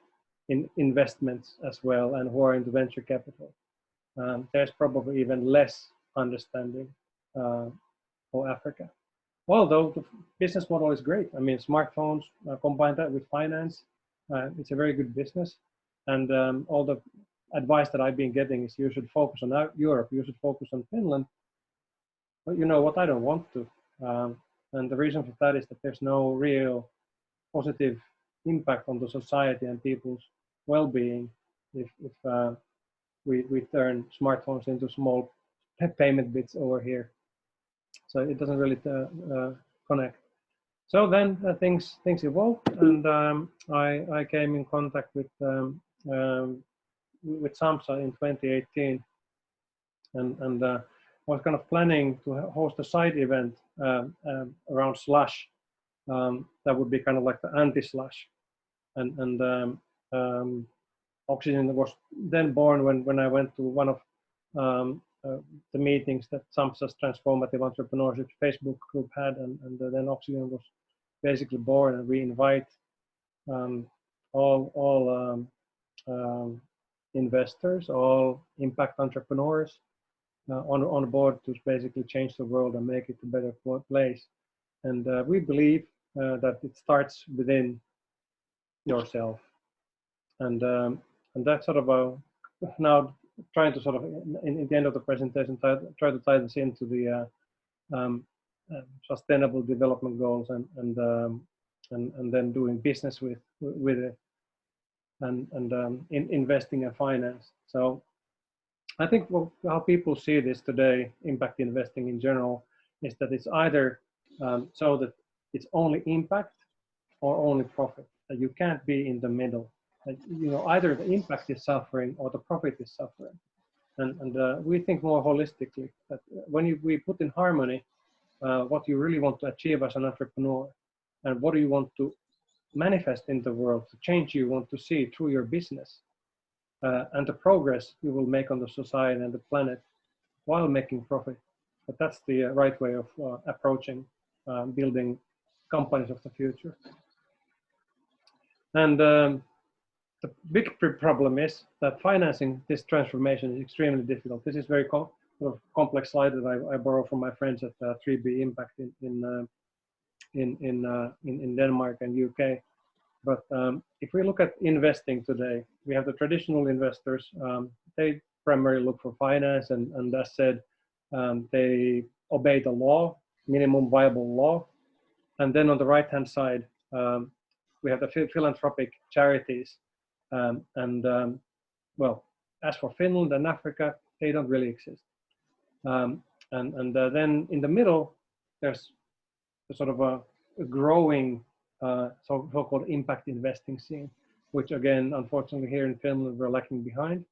S9: in investments as well, and who are into venture capital. There's probably even less understanding of Africa. Although the business model is great. I mean, smartphones, combine that with finance, it's a very good business. And all the advice that I've been getting is you should focus on Europe, you should focus on Finland. But you know what, I don't want to. And the reason for that is that there's no real positive impact on the society and people's well-being if we turn smartphones into small payment bits over here. So it doesn't really connect. So then things evolved, and I came in contact with Sampsa in 2018, and was kind of planning to host a side event around slush that would be kind of like the anti-slush, and Oxygen was then born when I went to one of the meetings that Sampsa's Transformative Entrepreneurship Facebook group had, and then Oxygen was basically born, and we invite all investors, all impact entrepreneurs on board to basically change the world and make it a better place. And we believe that it starts within yourself. And that's sort of now trying to sort of, in the end of the presentation, try to tie this into the sustainable development goals and then doing business with it and investing in finance. So I think how people see this today, impact investing in general, is that it's either so that it's only impact or only profit. That you can't be in the middle. That, you know, either the impact is suffering or the profit is suffering. And we think more holistically that when we put in harmony what you really want to achieve as an entrepreneur and what do you want to manifest in the world, the change you want to see through your business, and the progress you will make on the society and the planet while making profit. But that's the right way of approaching building companies of the future. And the big problem is that financing this transformation is extremely difficult. This is very sort of complex slide that I borrow from my friends at 3B Impact in Denmark and UK. But if we look at investing today, we have the traditional investors. They primarily look for finance, and as said, they obey the law, minimum viable law. And then on the right-hand side, we have the philanthropic charities. Well, as for Finland and Africa, they don't really exist. Then in the middle, there's a sort of a growing so-called impact investing scene, which again, unfortunately, here in Finland, we're lacking behind.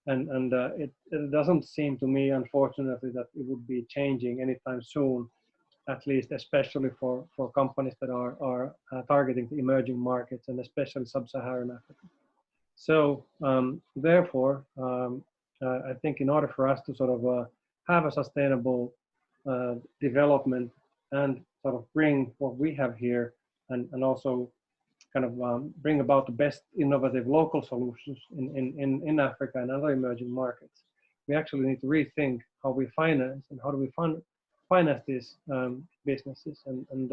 S9: And it doesn't seem to me, unfortunately, that it would be changing anytime soon, at least especially for companies that are targeting the emerging markets and especially sub-Saharan Africa. So therefore, I think in order for us to sort of have a sustainable development and sort of bring what we have here and also kind of bring about the best innovative local solutions in Africa and other emerging markets, we actually need to rethink how we finance and how do we finance these businesses. And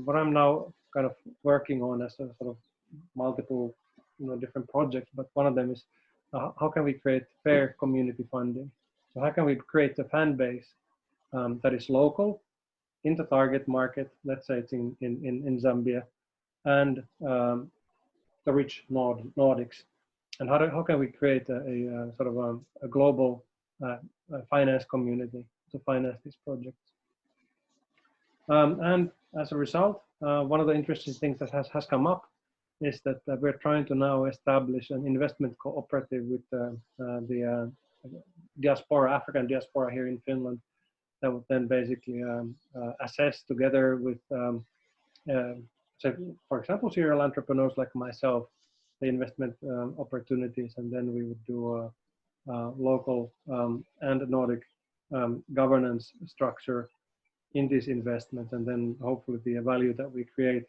S9: what I'm now kind of working on as a sort of multiple different projects, but one of them is how can we create fair community funding? So how can we create a fan base that is local in the target market, let's say it's in Zambia, and the rich Nordics, and how can we create a sort of a global finance community to finance these projects? And as a result, one of the interesting things that has come up is that we're trying to now establish an investment cooperative with the diaspora, African diaspora here in Finland, that would then basically assess together with, say, for example, serial entrepreneurs like myself, the investment opportunities, and then we would do a local and Nordic governance structure in these investments, and then hopefully the value that we create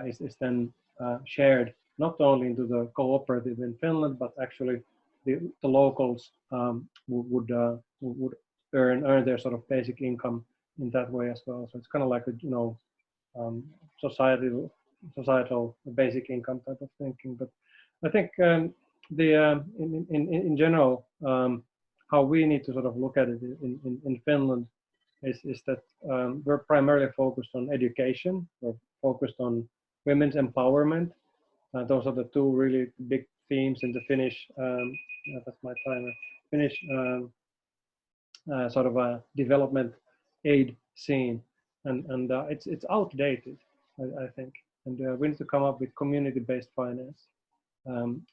S9: is then shared not only into the cooperative in Finland, but actually the locals would earn their sort of basic income in that way as well. So it's kind of like a societal basic income type of thinking. But I think in general, how we need to sort of look at it in Finland is that we're primarily focused on education. We're focused on women's empowerment. Those are the two really big themes in the Finnish, that's my timer, Finnish sort of a development aid scene. And it's outdated, I think. And we need to come up with community-based finance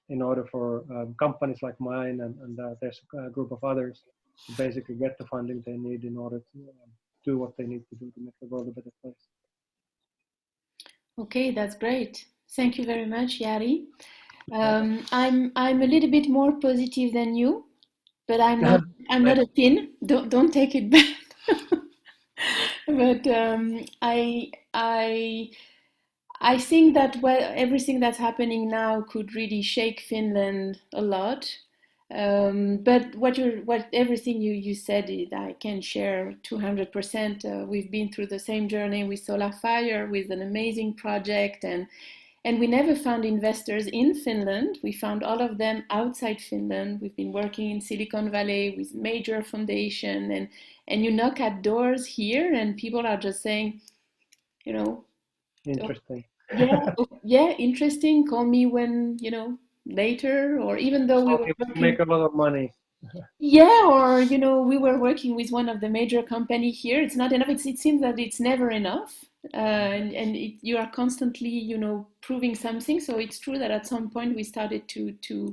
S9: in order for companies like mine and there's a group of others to basically get the funding they need in order to do what they need to do to make the world a better place.
S1: Okay, that's great. Thank you very much, Jari. I'm a little bit more positive than you, but I'm not a Finn. Don't take it bad. But I think that everything that's happening now could really shake Finland a lot. But everything you said, I can share 200%. We've been through the same journey with Lytefire, with an amazing project, and we never found investors in Finland. We found all of them outside Finland. We've been working in Silicon Valley with major foundation, and you knock at doors here, and people are just saying, you know,
S9: Interesting.
S1: yeah, interesting. Call me when, later, or even though we were working,
S9: make a lot of money.
S1: yeah, or we were working with one of the major company here. It's not enough. It seems that it's never enough, and you are constantly, proving something. So it's true that at some point we started to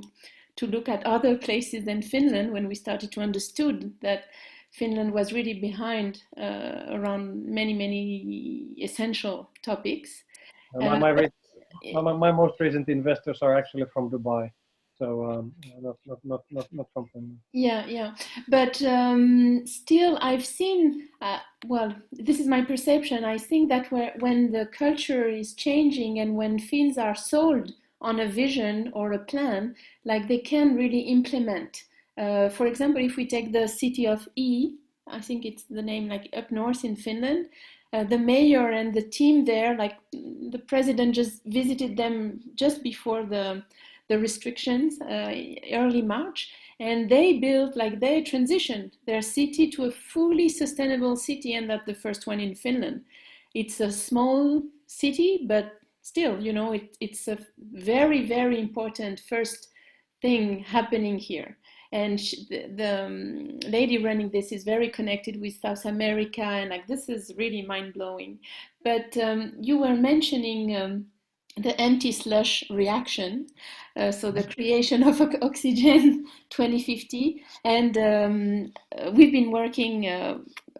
S1: look at other places than Finland when we started to understood that Finland was really behind around many essential topics.
S9: My most recent investors are actually from Dubai, so not from Finland.
S1: Yeah, but still, I've seen. Well, this is my perception. I think that when the culture is changing and when Finns are sold on a vision or a plan, like they can really implement. For example, if we take the city of I think it's the name, like up north in Finland, the mayor and the team there, like the president just visited them just before the restrictions, early March, and they transitioned their city to a fully sustainable city, and that's the first one in Finland. It's a small city, but still, it's a very important first thing happening here. And the lady running this is very connected with South America, and this is really mind-blowing. But you were mentioning the anti-slush reaction, so the creation of Oxygen 2050, and we've been working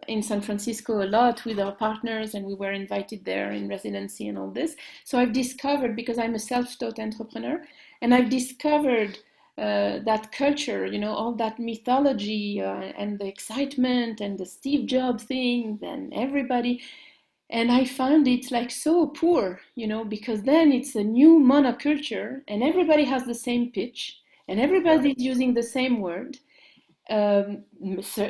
S1: in San Francisco a lot with our partners, and we were invited there in residency and all this. So I've discovered, because I'm a self-taught entrepreneur, and I've discovered that culture, all that mythology and the excitement and the Steve Jobs thing and everybody. And I found it so poor, because then it's a new monoculture and everybody has the same pitch and everybody is using the same word. So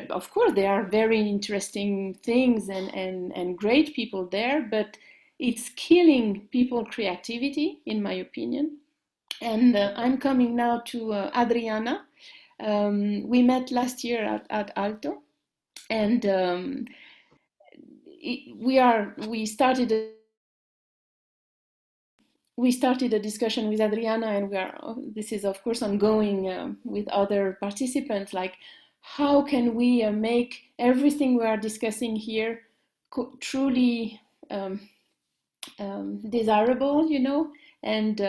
S1: of course, there are very interesting things and great people there, but it's killing people's creativity, in my opinion. And I'm coming now to Adriana. We met last year at Alto, and we started a discussion with Adriana, and this is of course ongoing with other participants. Like, how can we make everything we are discussing here truly desirable, and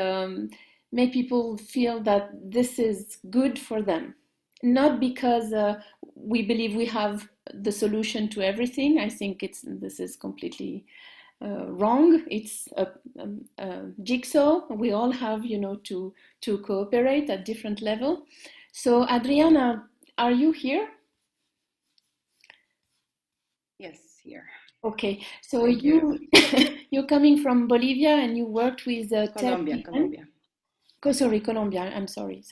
S1: make people feel that this is good for them, not because we believe we have the solution to everything. I think this is completely wrong. It's a jigsaw. We all have, to cooperate at different level. So Adriana, are you here?
S10: Yes, here.
S1: Okay, so you're coming from Bolivia, and you worked with
S10: Colombia.
S1: Colombia. I'm sorry.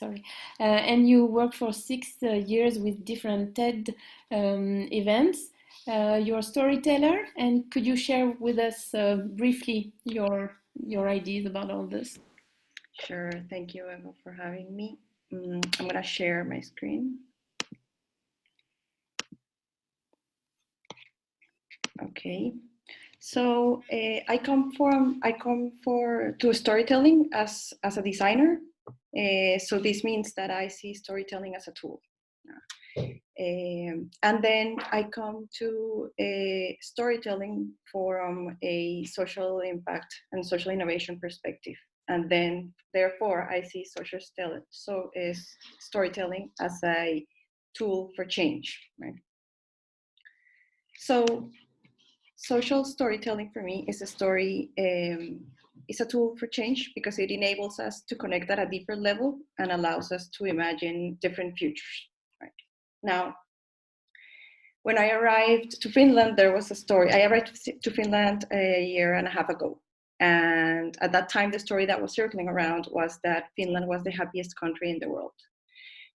S1: And you worked for 6 years with different TED events. You're a storyteller, and could you share with us briefly your ideas about all this?
S10: Sure. Thank you, Eva, for having me. I'm going to share my screen. Okay. So I come to storytelling as a designer. So this means that I see storytelling as a tool. And then I come to storytelling from a social impact and social innovation perspective. And then, therefore, I see storytelling as a tool for change, right? So social storytelling for me is a tool for change because it enables us to connect at a deeper level and allows us to imagine different futures. Right? Now, when I arrived to Finland, there was a story. I arrived to Finland a year and a half ago. And at that time, the story that was circling around was that Finland was the happiest country in the world.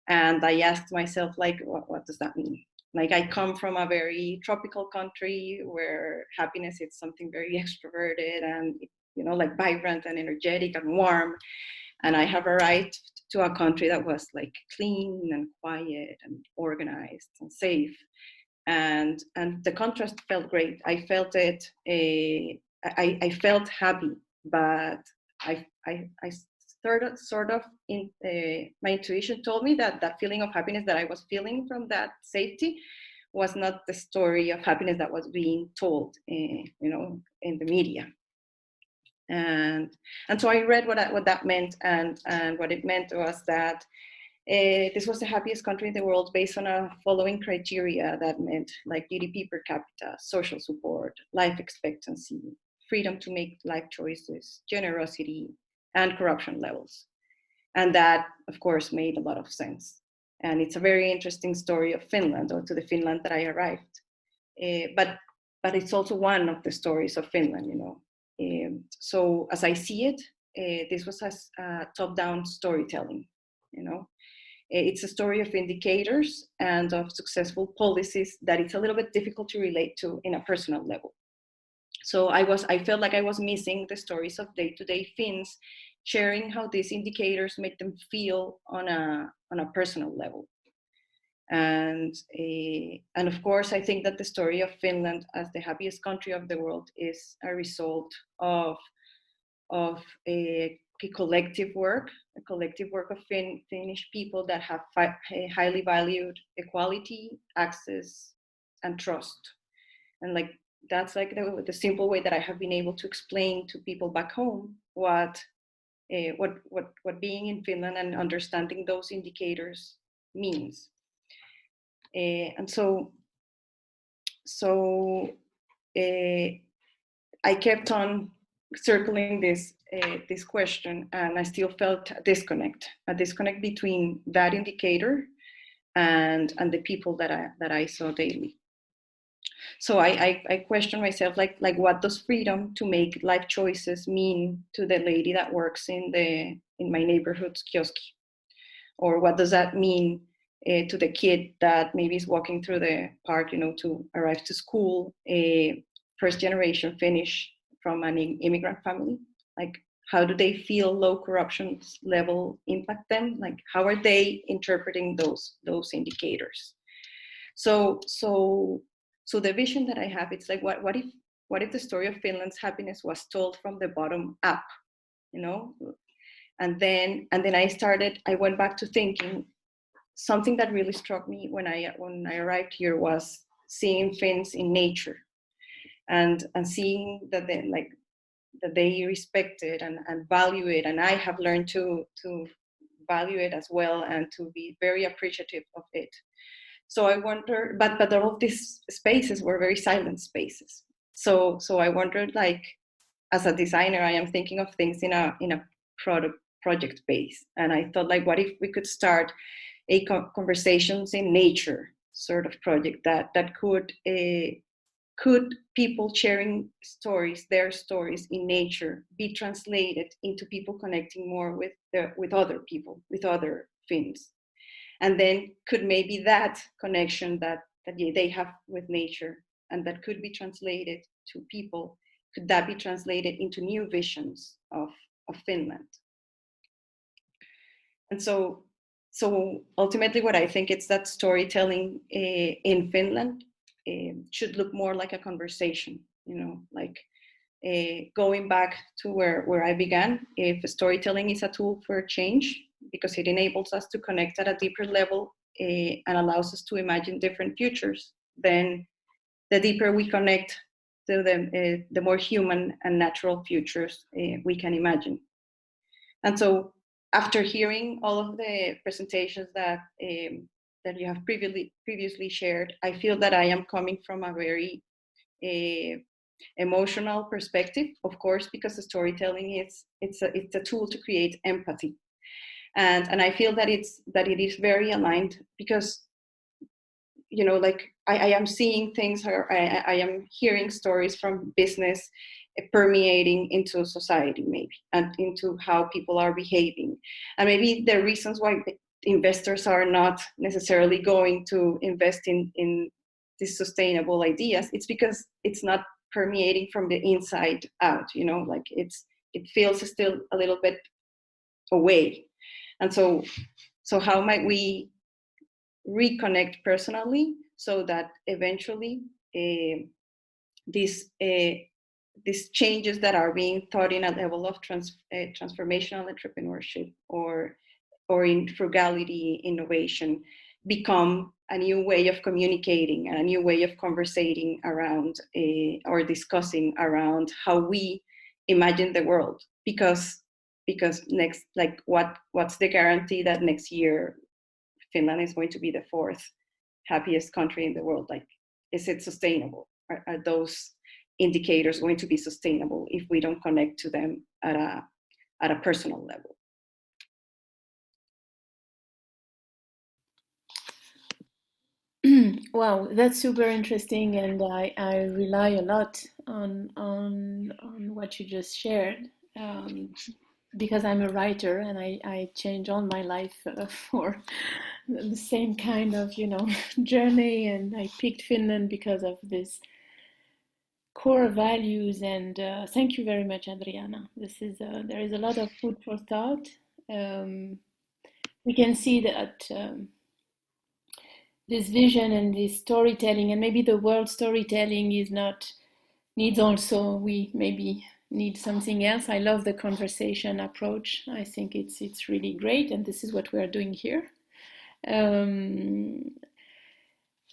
S10: And I asked myself, like, what does that mean? Like, I come from a very tropical country where happiness is something very extroverted and, you know, like vibrant and energetic and warm. And I have arrived to a country that was like clean and quiet and organized and safe. And the contrast felt great. I felt it. I felt happy, but I sort of my intuition told me that that feeling of happiness that I was feeling from that safety was not the story of happiness that was being told, you know, in the media. And so I read what that meant, and what it meant was that this was the happiest country in the world based on a following criteria that meant like GDP per capita, social support, life expectancy, freedom to make life choices, generosity, and corruption levels. And that, of course, made a lot of sense. And it's a very interesting story of Finland, or to the Finland that I arrived. But it's also one of the stories of Finland, you know. So as I see it, this was a top-down storytelling, you know. It's a story of indicators and of successful policies that it's a little bit difficult to relate to in a personal level. So I felt like I was missing the stories of day-to-day Finns, sharing how these indicators make them feel on a personal level. And of course, I think that the story of Finland as the happiest country of the world is a result of a collective work of Finnish people that have highly valued equality, access, and trust. And like that's like the simple way that I have been able to explain to people back home what being in Finland and understanding those indicators means. And so I kept on circling this question, and I still felt a disconnect between that indicator and the people that I saw daily. So I questioned myself, like what does freedom to make life choices mean to the lady that works in my neighborhood's kiosk? Or what does that mean to the kid that maybe is walking through the park, you know, to arrive to school, a first generation Finnish from an immigrant family? Like, how do they feel low corruption level impact them? Like, how are they interpreting those indicators? So the vision that I have, it's like, what if the story of Finland's happiness was told from the bottom up, you know? And then I went back to thinking. Something that really struck me when I arrived here was seeing Finns in nature, and seeing that they respect it and value it, and I have learned to value it as well and to be very appreciative of it. So I wonder, but all of these spaces were very silent spaces. So I wondered, like, as a designer, I am thinking of things in a project base, and I thought, like, what if we could start a conversations in nature sort of project that could people sharing stories, their stories in nature, be translated into people connecting more with other people, with other Finns, and then could maybe that connection that they have with nature and that could be translated to people, could that be translated into new visions of Finland? And so ultimately, what I think it's that storytelling in Finland should look more like a conversation, you know, like going back to where I began. If storytelling is a tool for change, because it enables us to connect at a deeper level and allows us to imagine different futures, then the deeper we connect to the more human and natural futures we can imagine. And so, after hearing all of the presentations that you have previously shared, I feel that I am coming from a very emotional perspective, of course, because the storytelling it's a tool to create empathy, and I feel that it is very aligned, because, you know, like I am seeing things, or I am hearing stories from business permeating into society, maybe, and into how people are behaving. And maybe the reasons why investors are not necessarily going to invest in these sustainable ideas, it's because it's not permeating from the inside out, you know, like it feels still a little bit away. And so how might we reconnect personally so that eventually these changes that are being thought in a level of transformational entrepreneurship or in frugality innovation become a new way of communicating and a new way of conversating around or discussing around how we imagine the world, because next, like what's the guarantee that next year Finland is going to be the 4th happiest country in the world? Like, is it sustainable? Are those indicators going to be sustainable if we don't connect to them at a personal level?
S1: Wow, that's super interesting, and I rely a lot on what you just shared, because I'm a writer and I change all my life for the same kind of, you know, journey, and I picked Finland because of this core values. And thank you very much, Adriana. This is there is a lot of food for thought. We can see that this vision and this storytelling, and maybe the world storytelling is not, needs also, we maybe need something else. I love the conversation approach. I think it's really great, and this is what we are doing here.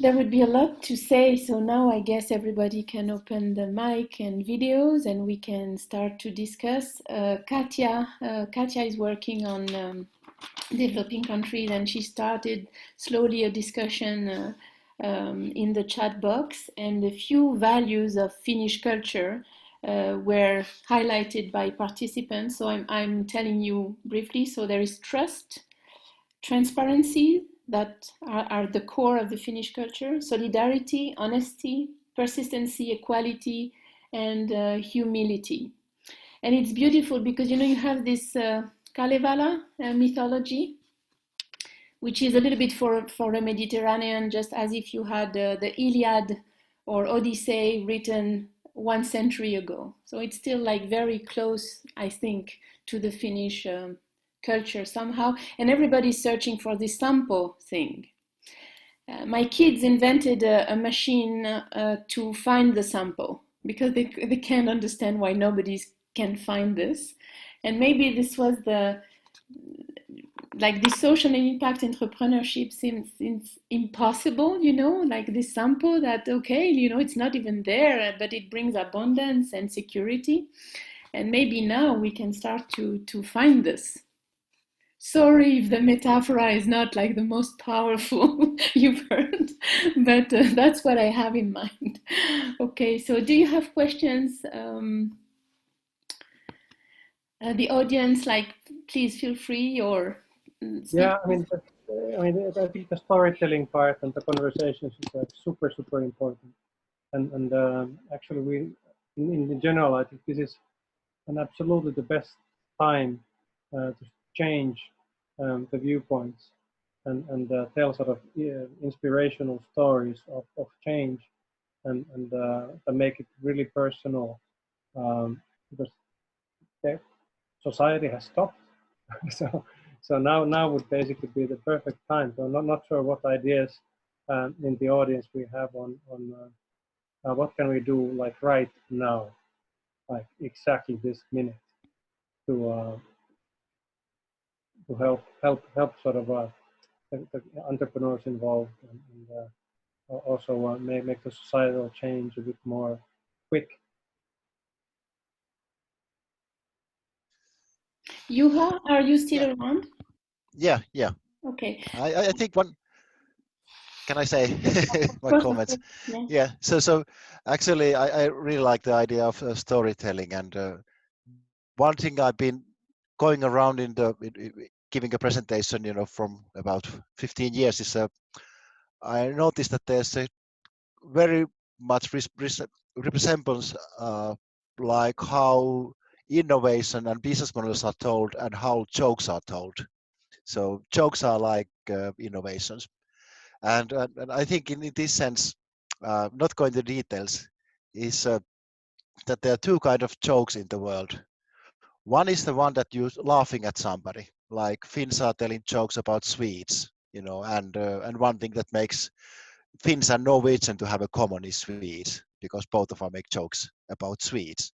S1: There would be a lot to say, so now I guess everybody can open the mic and videos and we can start to discuss. Katja is working on developing countries, and she started slowly a discussion in the chat box, and a few values of Finnish culture were highlighted by participants. So I'm telling you briefly. So there is trust, transparency, that are the core of the Finnish culture, solidarity, honesty, persistency, equality, and humility. And it's beautiful because, you know, you have this Kalevala mythology, which is a little bit for a Mediterranean, just as if you had the Iliad or Odyssey written 1 century ago. So it's still like very close, I think, to the Finnish culture somehow, and everybody's searching for this sampo thing. My kids invented a machine to find the sampo because they can't understand why nobody can find this. And maybe this was like the social impact entrepreneurship seems impossible, you know, like this sampo that, okay, you know, it's not even there, but it brings abundance and security. And maybe now we can start to find this. Sorry if the metaphor is not like the most powerful you've heard, but that's what I have in mind. Okay, so do you have questions? The audience, like, please feel free or speak.
S9: Yeah, I mean, I think the storytelling part and the conversations is super important. And actually, we in general, I think this is absolutely the best time to change the viewpoints and tell sort of inspirational stories of change and make it really personal, because society has stopped. so now would basically be the perfect time. So I'm not sure what ideas in the audience we have on what can we do like right now, like exactly this minute, to help sort of the entrepreneurs involved and also make the societal change a bit more quick.
S1: Juha, are you still around?
S5: Yeah.
S1: Okay.
S5: I think one. Can I say my comments? Yeah. So actually, I really like the idea of storytelling, and one thing I've been going around in giving a presentation, you know, from about 15 years is I noticed that there's a very much resemblance like how innovation and business models are told and how jokes are told. So jokes are like innovations. And I think in this sense, not going to details, is that there are two kind of jokes in the world. One is the one that you're laughing at somebody, like Finns are telling jokes about Swedes, you know, and one thing that makes Finns and Norwegian to have a common is Swedes, because both of them make jokes about Swedes.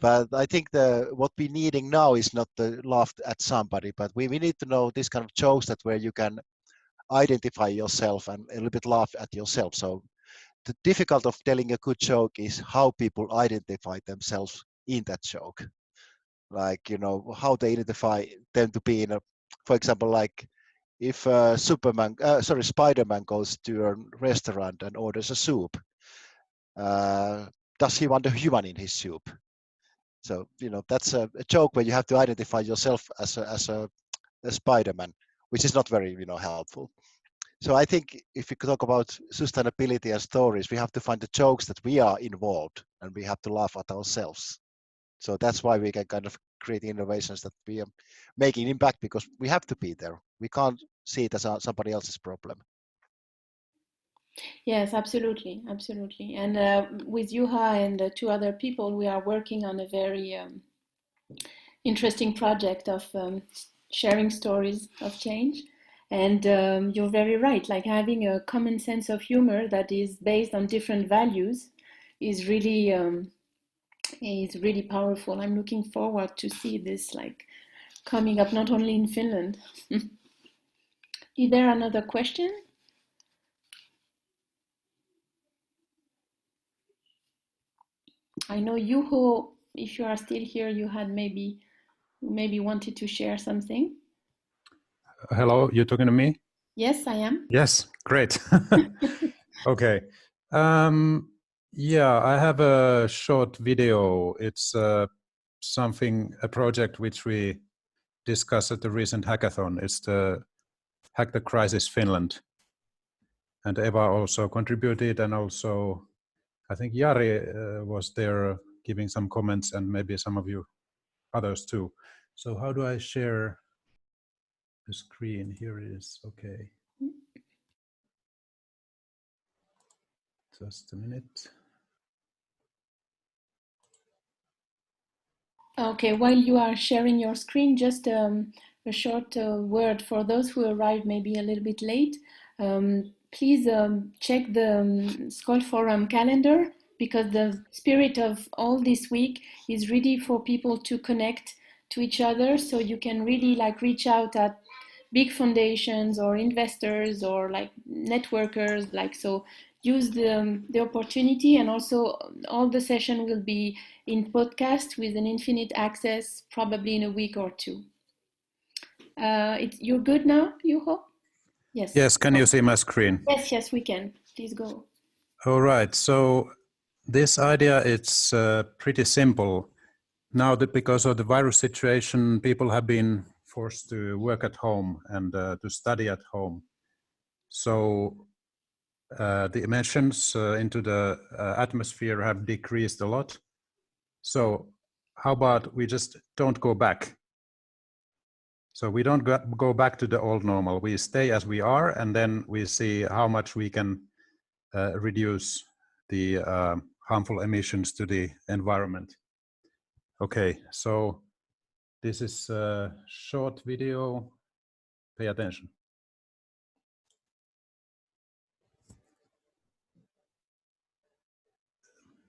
S5: But I think what we're needing now is not to laugh at somebody, but we need to know this kind of jokes that where you can identify yourself and a little bit laugh at yourself. So the difficult of telling a good joke is how people identify themselves in that joke. Like, you know, how they identify them to be in a, for example, like if Spider-Man goes to a restaurant and orders a soup, does he want a human in his soup? So, you know, that's a joke where you have to identify yourself as a Spider-Man, which is not very, you know, helpful. So I think if we talk about sustainability and stories, we have to find the jokes that we are involved and we have to laugh at ourselves. So that's why we can kind of create innovations that we are making impact, because we have to be there. We can't see it as somebody else's problem.
S1: Yes, absolutely, absolutely. And with Juha and two other people, we are working on a very interesting project of sharing stories of change. And you're very right, like having a common sense of humor that is based on different values is really powerful. I'm looking forward to see this like coming up not only in Finland. Is there another question? I know Juho, if you are still here, you had maybe wanted to share something.
S11: Hello, you're talking to me?
S1: Yes, I am.
S11: Yes, great. Okay. Yeah, I have a short video. It's a project which we discussed at the recent hackathon. It's the Hack the Crisis Finland. And Eva also contributed, and also I think Jari was there giving some comments, and maybe some of you others too. So how do I share the screen? Here it is. Okay. Just a minute.
S1: Okay, while you are sharing your screen, just a short word for those who arrived maybe a little bit late. Please check the Skoll Forum calendar, because the spirit of all this week is really for people to connect to each other, so you can really like reach out at big foundations or investors or like networkers, like, so use the opportunity. And also all the session will be in podcast with an infinite access, probably in a week or two. You're good now, Juho? Yes.
S11: Yes, can you see my screen?
S1: Yes, we can. Please go.
S11: All right, so this idea, it's pretty simple. Now that because of the virus situation, people have been forced to work at home and to study at home. So the emissions into the atmosphere have decreased a lot. So how about we just don't go back? So we don't go back to the old normal. We stay as we are, and then we see how much we can reduce the harmful emissions to the environment. Okay, so this is a short video. Pay attention.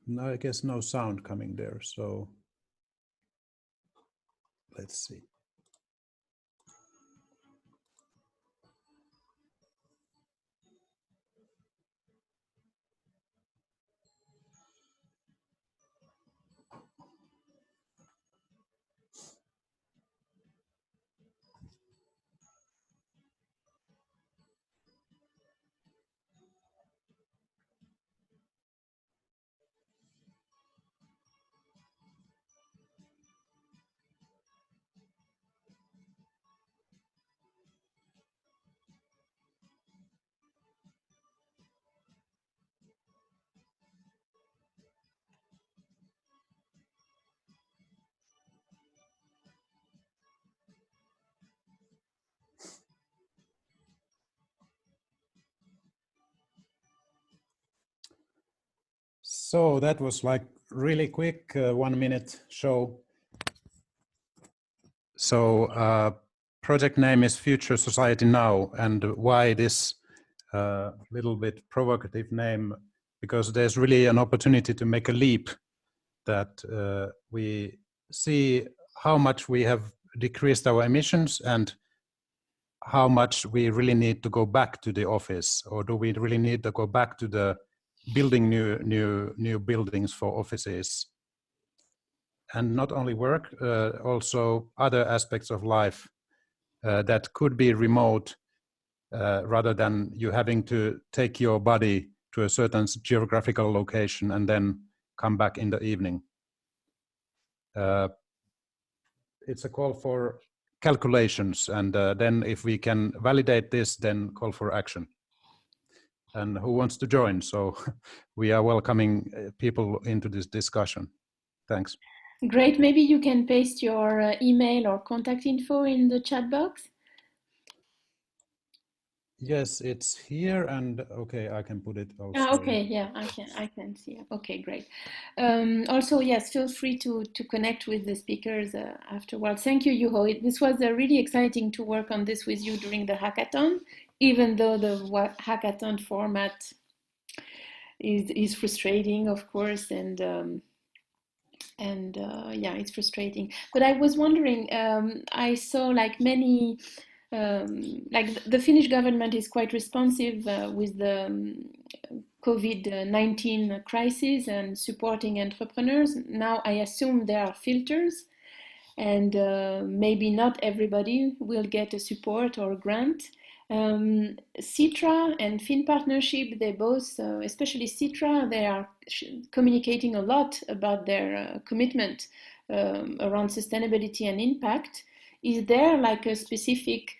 S11: No, I guess no sound coming there, so let's see. So that was like really quick 1 minute show. So project name is Future Society Now, and why this little bit provocative name? Because there's really an opportunity to make a leap that we see how much we have decreased our emissions and how much we really need to go back to the office, or do we really need to go back to the building new buildings for offices? And not only work, also other aspects of life that could be remote, rather than you having to take your body to a certain geographical location and then come back in the evening. It's a call for calculations, and then if we can validate this, then call for action. And who wants to join? So we are welcoming people into this discussion. Thanks.
S1: Great. Maybe you can paste your email or contact info in the chat box.
S11: Yes, it's here, and okay, I can put it also.
S1: Okay, yeah, I can see. Okay, great. Also, yes, feel free to connect with the speakers afterwards. Thank you, Juho. This was really exciting to work on this with you during the hackathon, even though the hackathon format is frustrating, of course, and yeah, it's frustrating. But I was wondering, I saw like many. Like the Finnish government is quite responsive with the COVID-19 crisis and supporting entrepreneurs. Now I assume there are filters, and maybe not everybody will get a support or a grant. Citra and Finn Partnership, they both, especially Citra, they are communicating a lot about their commitment around sustainability and impact. Is there like a specific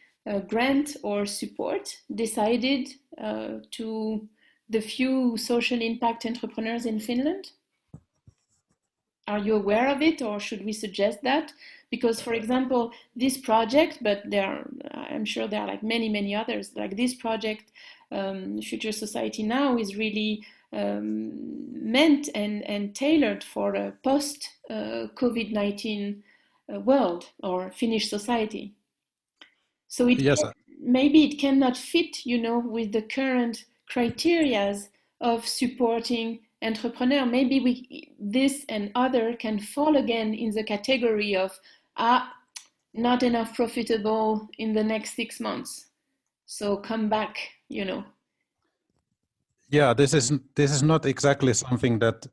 S1: grant or support decided to the few social impact entrepreneurs in Finland? Are you aware of it, or should we suggest that? Because, for example, this project, but I'm sure there are like many others, like this project, Future Society Now, is really meant and tailored for a post-COVID-19 world or Finnish society. So maybe it cannot fit, with the current criterias of supporting entrepreneur. Maybe this and other can fall again in the category of not enough profitable in the next 6 months. So come back,
S11: Yeah, this is not exactly something that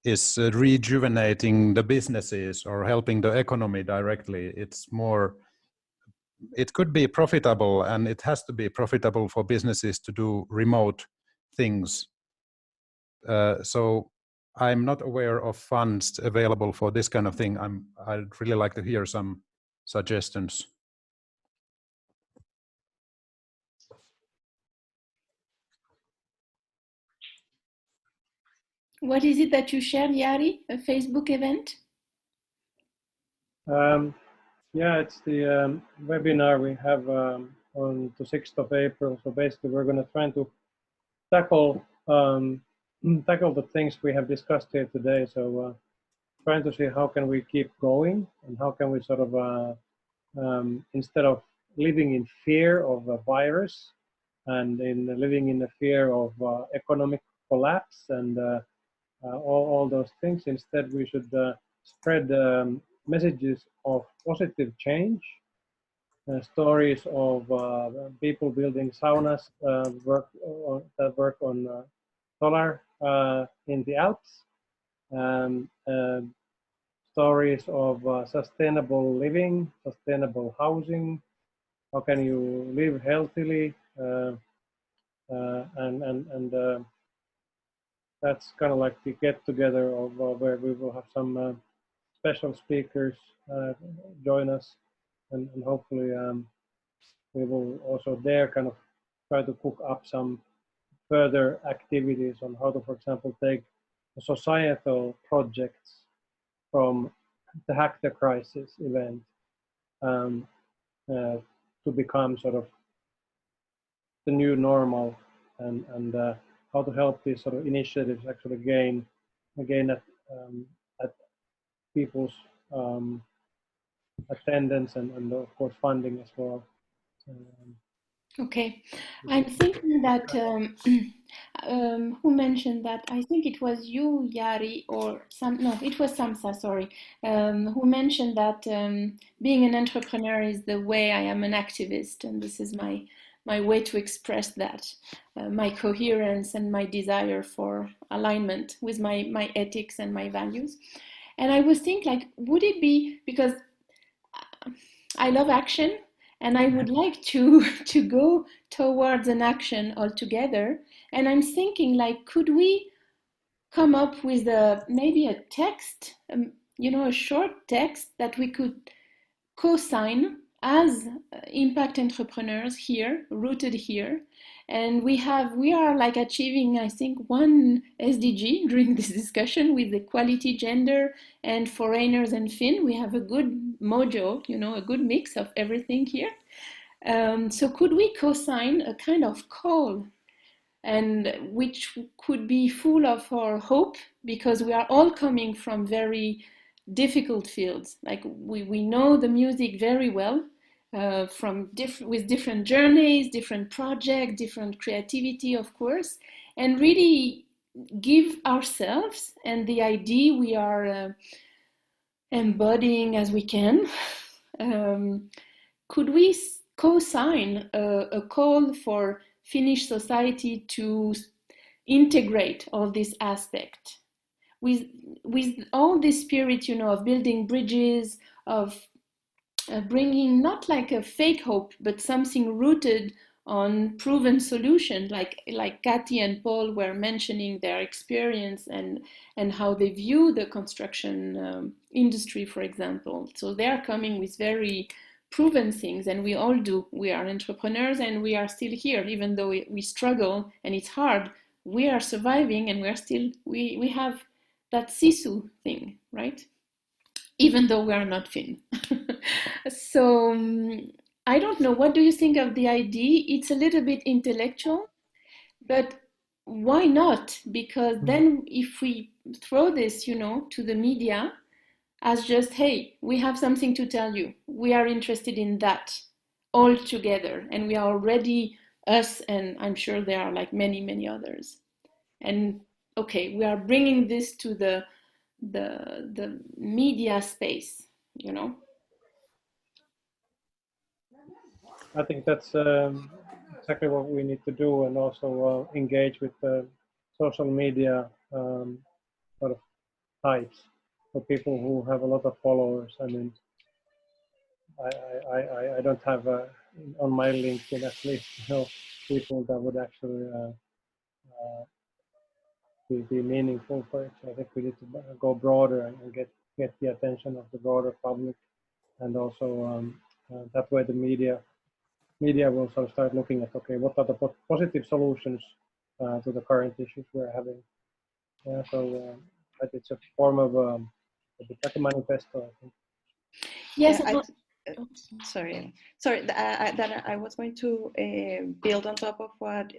S11: is rejuvenating the businesses or helping the economy directly. It's more, it could be profitable, and it has to be profitable for businesses to do remote things. So I'm not aware of funds available for this kind of thing. I'd really like to hear some suggestions.
S1: What is it that you shared, Jari? A Facebook event?
S9: Yeah, it's the webinar we have on the 6th of April. So basically, we're going to try to tackle the things we have discussed here today. So trying to see how can we keep going, and how can we sort of instead of living in fear of a virus and in living in the fear of economic collapse and all those things, instead we should spread messages of positive change, stories of people building saunas that work on solar in the Alps, stories of sustainable living, sustainable housing, how can you live healthily, and that's kind of like the get together of where we will have some special speakers join us, and hopefully we will also there kind of try to cook up some further activities on how to, for example, take societal projects from the Hack the Crisis event to become sort of the new normal, and how to help these sort of initiatives actually gain again at people's attendance and of course funding as well.
S1: Okay, I'm thinking that who mentioned that? I think it was you, Jari, or no, it was Sampsa, sorry, who mentioned that being an entrepreneur is the way I am an activist, and this is my way to express that, my coherence and my desire for alignment with my ethics and my values. And I was thinking, like, would it be, because I love action, and I would like to go towards an action altogether. And I'm thinking, like, could we come up with maybe a text, a short text that we could co-sign as impact entrepreneurs here, rooted here. And we are like achieving, I think, one SDG during this discussion with equality, gender, and foreigners and Finn. We have a good mojo, a good mix of everything here. So could we co-sign a kind of call, and which could be full of our hope, because we are all coming from very difficult fields. Like we know the music very well, with different journeys, different projects, different creativity, of course, and really give ourselves and the idea we are embodying as we can. Could we co-sign a call for Finnish society to integrate all this aspect with all this spirit, of building bridges, of bringing not like a fake hope, but something rooted on proven solutions, like Kati and Paul were mentioning their experience and how they view the construction industry, for example. So they are coming with very proven things, and we all do. We are entrepreneurs, and we are still here, even though we struggle and it's hard. We are surviving, and we have that sisu thing, right? Even though we are not Finn. So I don't know. What do you think of the idea? It's a little bit intellectual, but why not? Because then if we throw this, to the media as just, hey, we have something to tell you. We are interested in that all together. And we are already us, and I'm sure there are like many, many others. And okay, we are bringing this to the media space,
S9: I think that's exactly what we need to do, and also engage with the social media sort of types for people who have a lot of followers. I mean, I don't have on my LinkedIn at least people that would actually be meaningful for it. So I think we need to go broader and get the attention of the broader public, and also that way the media will sort of start looking at, okay, what are the positive solutions to the current issues we're having. So it's a form of like a manifesto, I think.
S1: Yes.
S10: Sorry. That I was going to build on top of what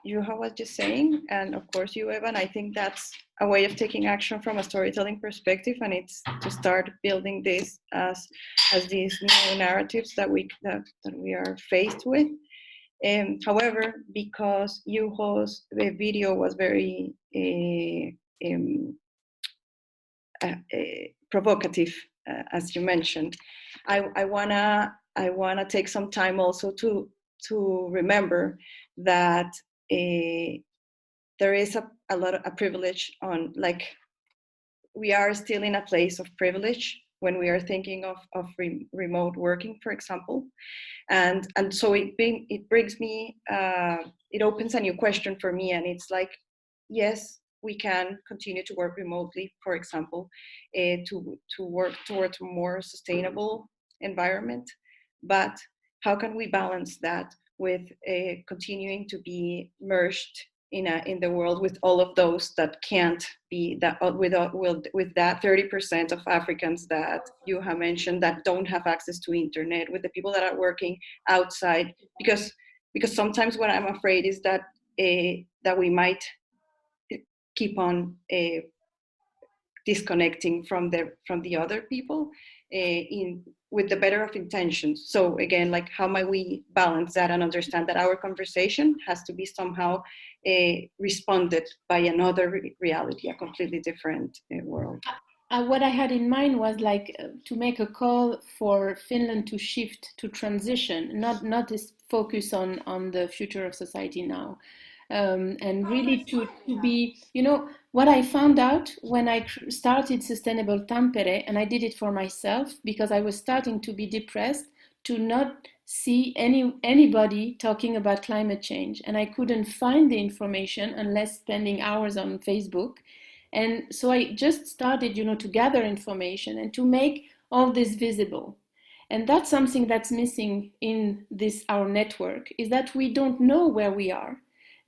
S10: Juha was just saying, and of course you, Evan. I think that's a way of taking action from a storytelling perspective, and it's to start building this as these new narratives that we are faced with. However, because Juho's video was very provocative, as you mentioned, I wanna take some time also to remember that there is a privilege on, like, we are still in a place of privilege when we are thinking of remote working, for example, and so it brings me it opens a new question for me, and it's like, yes, we can continue to work remotely, for example, to work towards a more sustainable environment, but how can we balance that with continuing to be merged in the world with all of those that can't be, that with that 30% of Africans that you have mentioned that don't have access to internet, with the people that are working outside, because sometimes what I'm afraid is that that we might keep on disconnecting from the other people with the better of intentions. So again, like how might we balance that and understand that our conversation has to be somehow responded by another reality, a completely different world.
S1: What I had in mind was like to make a call for Finland to shift to transition, not this focus on the future of society now. And really to be, you know, what I found out when I started Sustainable Tampere, and I did it for myself because I was starting to be depressed, to not see anybody talking about climate change. And I couldn't find the information unless spending hours on Facebook. And so I just started, you know, to gather information and to make all this visible. And that's something that's missing in this, our network, is that we don't know where we are.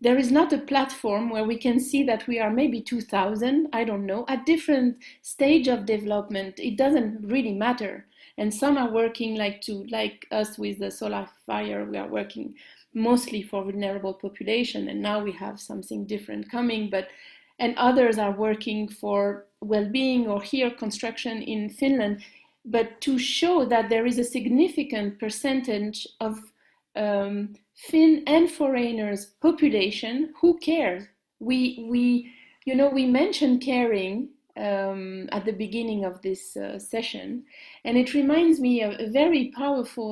S1: There is not a platform where we can see that we are maybe 2000, I don't know, at different stage of development. It doesn't really matter. And some are working like us with the solar fire, we are working mostly for vulnerable population. And now we have something different coming, and others are working for well-being or here construction in Finland. But to show that there is a significant percentage of Finn and foreigners population who cares. We mentioned caring at the beginning of this session, and it reminds me of a very powerful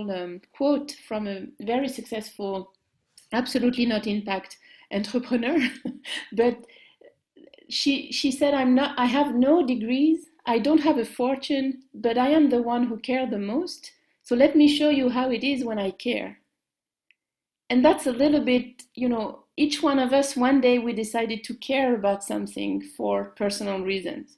S1: quote from a very successful, absolutely not impact entrepreneur, but she said, I have no degrees, I don't have a fortune, but I am the one who cares the most. So let me show you how it is when I care. And that's a little bit, you know, each one of us, one day we decided to care about something for personal reasons.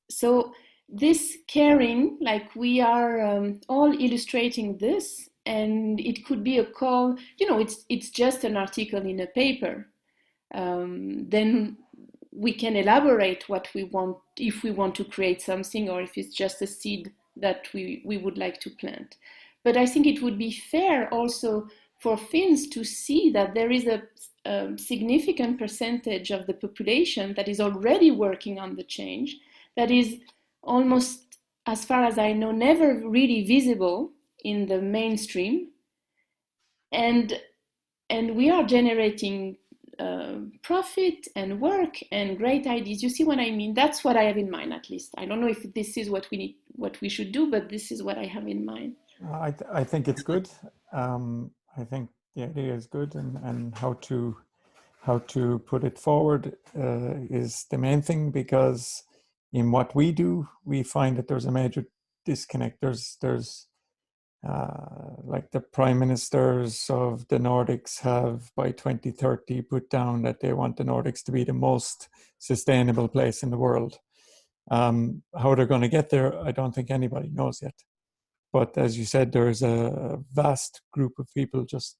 S1: So this caring, like we are all illustrating this, and it could be a call, you know, it's just an article in a paper. Then we can elaborate what we want, if we want to create something or if it's just a seed that we would like to plant. But I think it would be fair also for Finns to see that there is a significant percentage of the population that is already working on the change, that is almost, as far as I know, never really visible in the mainstream. And we are generating profit and work and great ideas. You see what I mean? That's what I have in mind, at least. I don't know if this is what we should do, but this is what I have in mind.
S8: I think it's good. I think the idea is good, and how to put it forward is the main thing, because in what we do, we find that there's a major disconnect. There's like the prime ministers of the Nordics have by 2030 put down that they want the Nordics to be the most sustainable place in the world. How they're going to get there, I don't think anybody knows yet. But as you said, there is a vast group of people just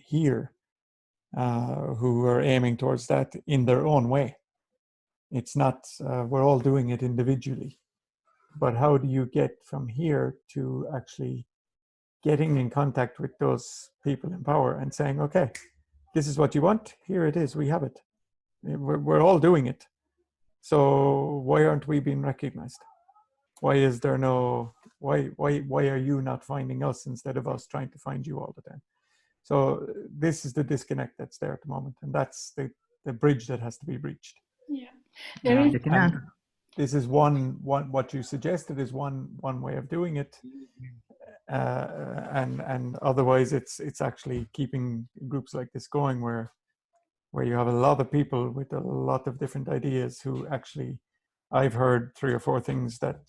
S8: here who are aiming towards that in their own way. It's not, we're all doing it individually. But how do you get from here to actually getting in contact with those people in power and saying, okay, this is what you want, here it is, we have it. We're all doing it. So why aren't we being recognized? Why is there no, why are you not finding us instead of us trying to find you all the time? So this is the disconnect that's there at the moment. And that's the bridge that has to be breached.
S1: Yeah. There is.
S8: This is one, what you suggested is one way of doing it. And otherwise it's actually keeping groups like this going where you have a lot of people with a lot of different ideas who actually, I've heard 3 or 4 things that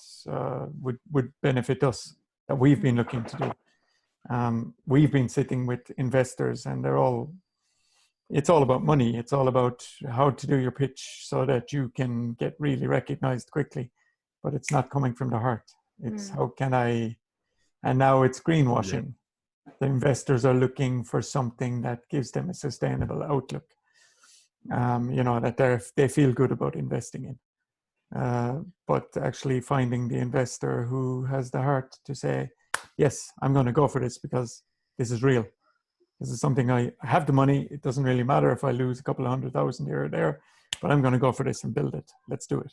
S8: would benefit us that we've been looking to do. We've been sitting with investors, and it's all about money. It's all about how to do your pitch so that you can get really recognized quickly, but it's not coming from the heart. It's how can I, and now it's greenwashing. Yeah. The investors are looking for something that gives them a sustainable outlook, that they feel good about investing in. But actually finding the investor who has the heart to say, yes, I'm going to go for this because this is real. This is something I have the money. It doesn't really matter if I lose a couple of 100,000 here or there, but I'm going to go for this and build it. Let's do it.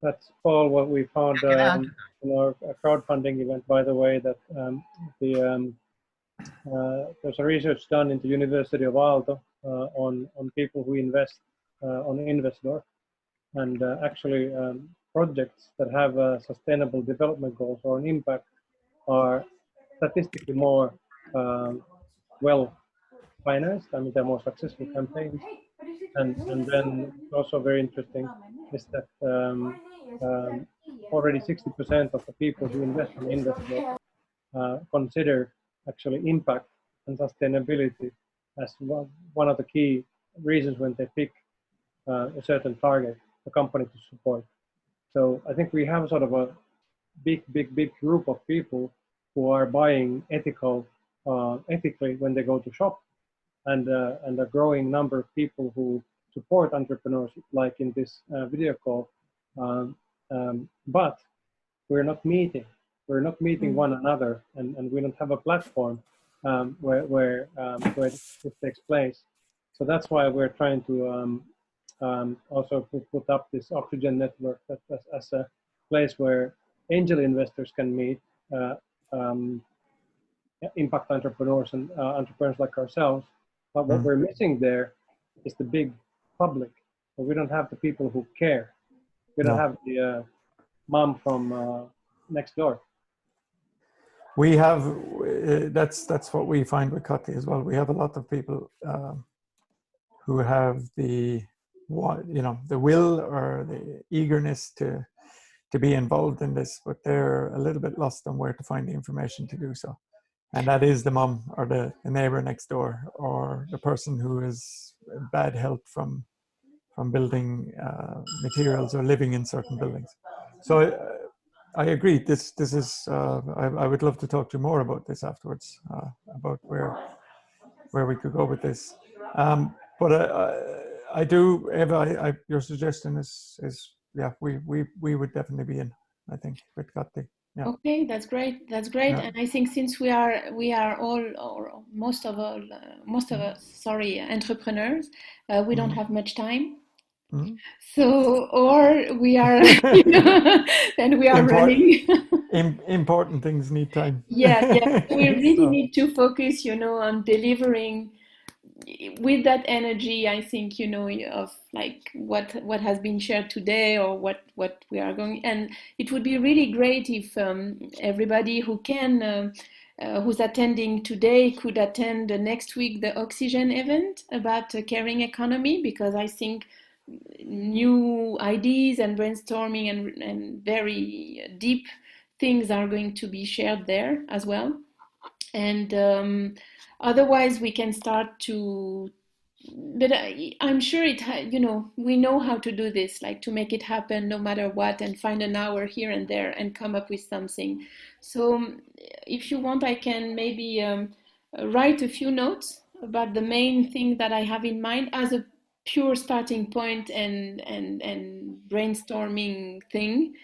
S9: That's all what we found in our crowdfunding event, by the way, that there's a research done in the University of Aalto on people who invest on Investor, and actually projects that have sustainable development goals or an impact are statistically more well financed. I mean, they're more successful campaigns. And then also very interesting is that already 60% of the people who invest in Investor consider actually impact and sustainability as one of the key reasons when they pick a certain target, a company to support. So I think we have sort of a big group of people who are buying ethically when they go to shop, and a growing number of people who support entrepreneurship, like in this video call. But we're not meeting. We're not meeting one another, and we don't have a platform where this takes place. So that's why we're trying to also put up this Oxygen network as a place where angel investors can meet impact entrepreneurs and entrepreneurs like ourselves. But what we're missing there is the big public. So we don't have the people who care. We don't have the mom from next door.
S8: We have, that's what we find with Kati as well. We have a lot of people who have the will or the eagerness to be involved in this, but they're a little bit lost on where to find the information to do so. And that is the mom or the neighbor next door, or the person who is bad health from building materials or living in certain buildings. So I agree. This is. I would love to talk to you more about this afterwards, about where we could go with this. But I do, Eva. Your suggestion is yeah. We would definitely be in. I think with Kati. Yeah.
S1: Okay, that's great. That's great. Yeah. And I think since we are all, or most of us, entrepreneurs, we don't have much time. So, or we are, then we are running.
S8: Important things need time.
S1: Yeah. We really need to focus, on delivering with that energy. I think, of like what has been shared today, or what we are going. And it would be really great if everybody who can, who's attending today, could attend next week the Oxygen event about a caring economy, because I think new ideas and brainstorming and very deep things are going to be shared there as well. And otherwise we can start to, but I'm sure we know how to do this, like to make it happen no matter what, and find an hour here and there and come up with something. So if you want, I can maybe write a few notes about the main thing that I have in mind as a pure starting point and brainstorming thing.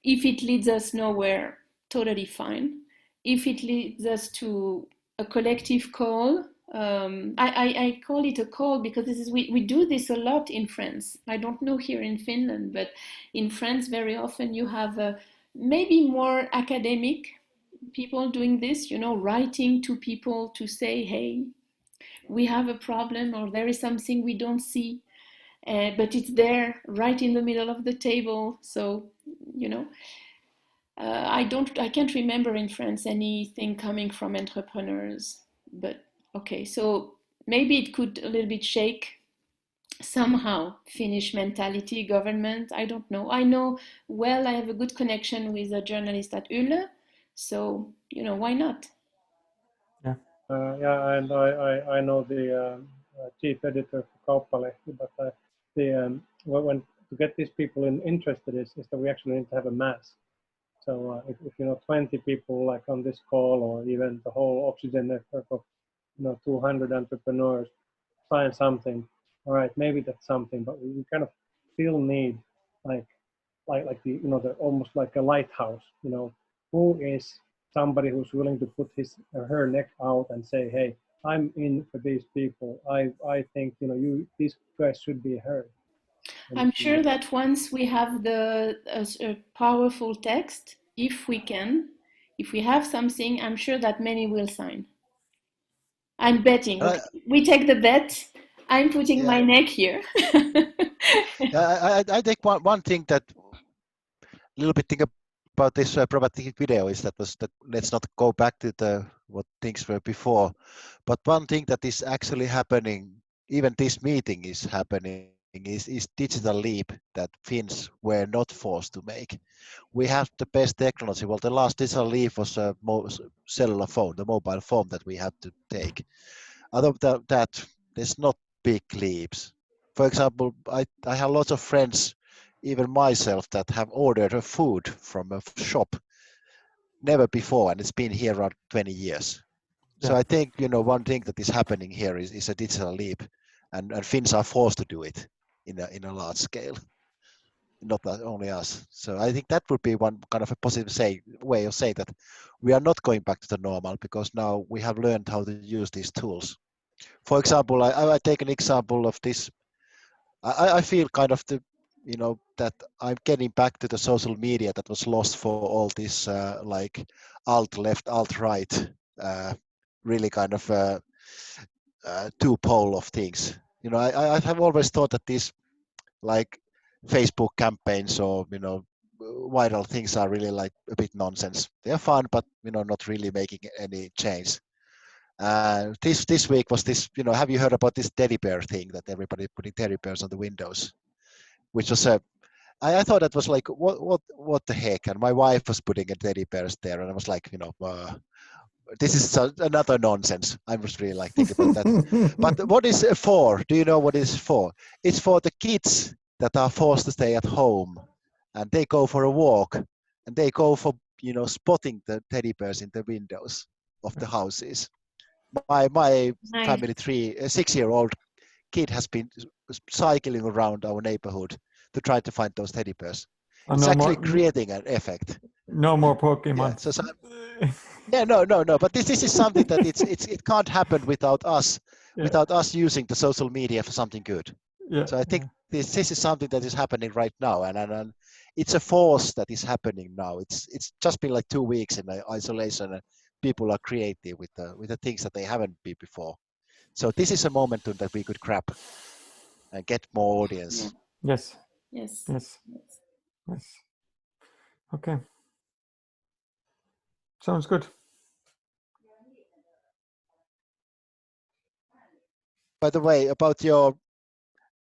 S1: If it leads us nowhere, totally fine. If it leads us to a collective call, I call it a call because we do this a lot in France. I don't know here in Finland, but in France very often you have maybe more academic people doing this, writing to people to say, hey, we have a problem, or there is something we don't see, but it's there right in the middle of the table. So, I can't remember in France anything coming from entrepreneurs, but okay. So maybe it could a little bit shake somehow Finnish mentality, government. I don't know. I know, well, I have a good connection with a journalist at Yle. So, why not?
S8: Yeah.
S9: And I know the chief editor for Kauppalehti, but when to get these people interested is that we actually need to have a mass. So if 20 people like on this call, or even the whole Oxygen network of 200 entrepreneurs sign something, all right, maybe that's something, but we kind of still need like the the almost like a lighthouse. Who is somebody who's willing to put his or her neck out and say, hey, I'm in for these people. I think these guys should be heard.
S1: I'm sure that once we have the powerful text, if we have something, I'm sure that many will sign. I'm betting. Okay. We take the bet. I'm putting my neck here.
S5: I think one thing that a little bit think about this provocative video is that let's not go back to what things were before, but one thing that is actually happening, even this meeting is happening, is digital leap that Finns were not forced to make. We have the best technology. Well, the last digital leap was a cellular phone, the mobile phone that we had to take. Other than that, there's not big leaps. For example, I have lots of friends, even myself, that have ordered a food from a shop never before, and it's been here around 20 years. So I think, one thing that is happening here is a digital leap, and Finns are forced to do it in a large scale, not only us. So I think that would be one kind of a positive way of saying that we are not going back to the normal, because now we have learned how to use these tools. For example, I take an example of this. I feel kind of that I'm getting back to the social media that was lost for all this like alt-left, alt-right, really kind of two-pole of things. I have always thought that these like Facebook campaigns or viral things are really like a bit nonsense. They're fun, but not really making any change. This week was this, have you heard about this teddy bear thing that everybody putting teddy bears on the windows, which was I thought that was like what the heck, and my wife was putting a teddy bears there, and I was like, this is another nonsense. I was really like thinking about that. But what is it for? Do you know what it's for? It's for the kids that are forced to stay at home, and they go for a walk, and they go for spotting the teddy bears in the windows of the houses. My family, 6-year-old kid has been cycling around our neighborhood to try to find those teddy bears. It's actually creating an effect.
S8: No more Pokemon.
S5: No. But this is something that it can't happen without us, without us using the social media for something good.
S8: Yeah.
S5: So I think this is something that is happening right now, and it's a force that is happening now. It's just been like 2 weeks in isolation, and people are creative with the things that they haven't been before. So this is a momentum that we could grab and get more audience.
S8: Yes.
S1: Yes.
S8: Yes. Yes. Okay. Sounds good.
S5: By the way, about your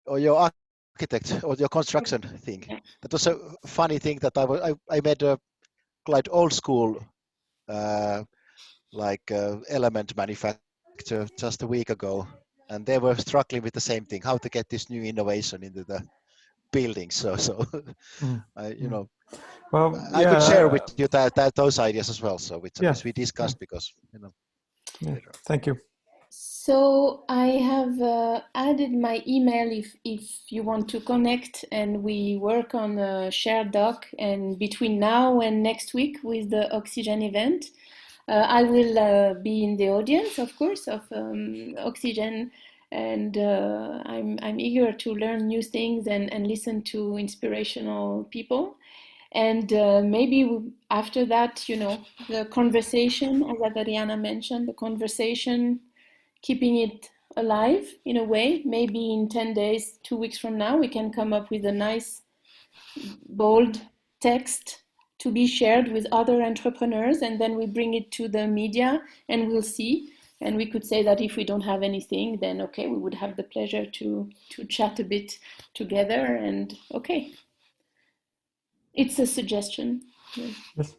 S5: architect or your construction thing, that was a funny thing that I made a quite old school element manufacturer just a week ago, and they were struggling with the same thing, how to get this new innovation into the buildings. So I could share with you those ideas as well. So which we discussed because
S8: Thank you.
S1: So I have added my email if you want to connect, and we work on a shared doc. And between now and next week with the Oxygen event, I will be in the audience, of course, of Oxygen, and I'm eager to learn new things and listen to inspirational people. And maybe after that, the conversation, as Adriana mentioned, the conversation, keeping it alive in a way. Maybe in 10 days, 2 weeks from now, we can come up with a nice, bold text to be shared with other entrepreneurs, and then we bring it to the media and we'll see. And we could say that if we don't have anything, then okay, we would have the pleasure to chat a bit together, and okay. It's a suggestion.
S8: Yes.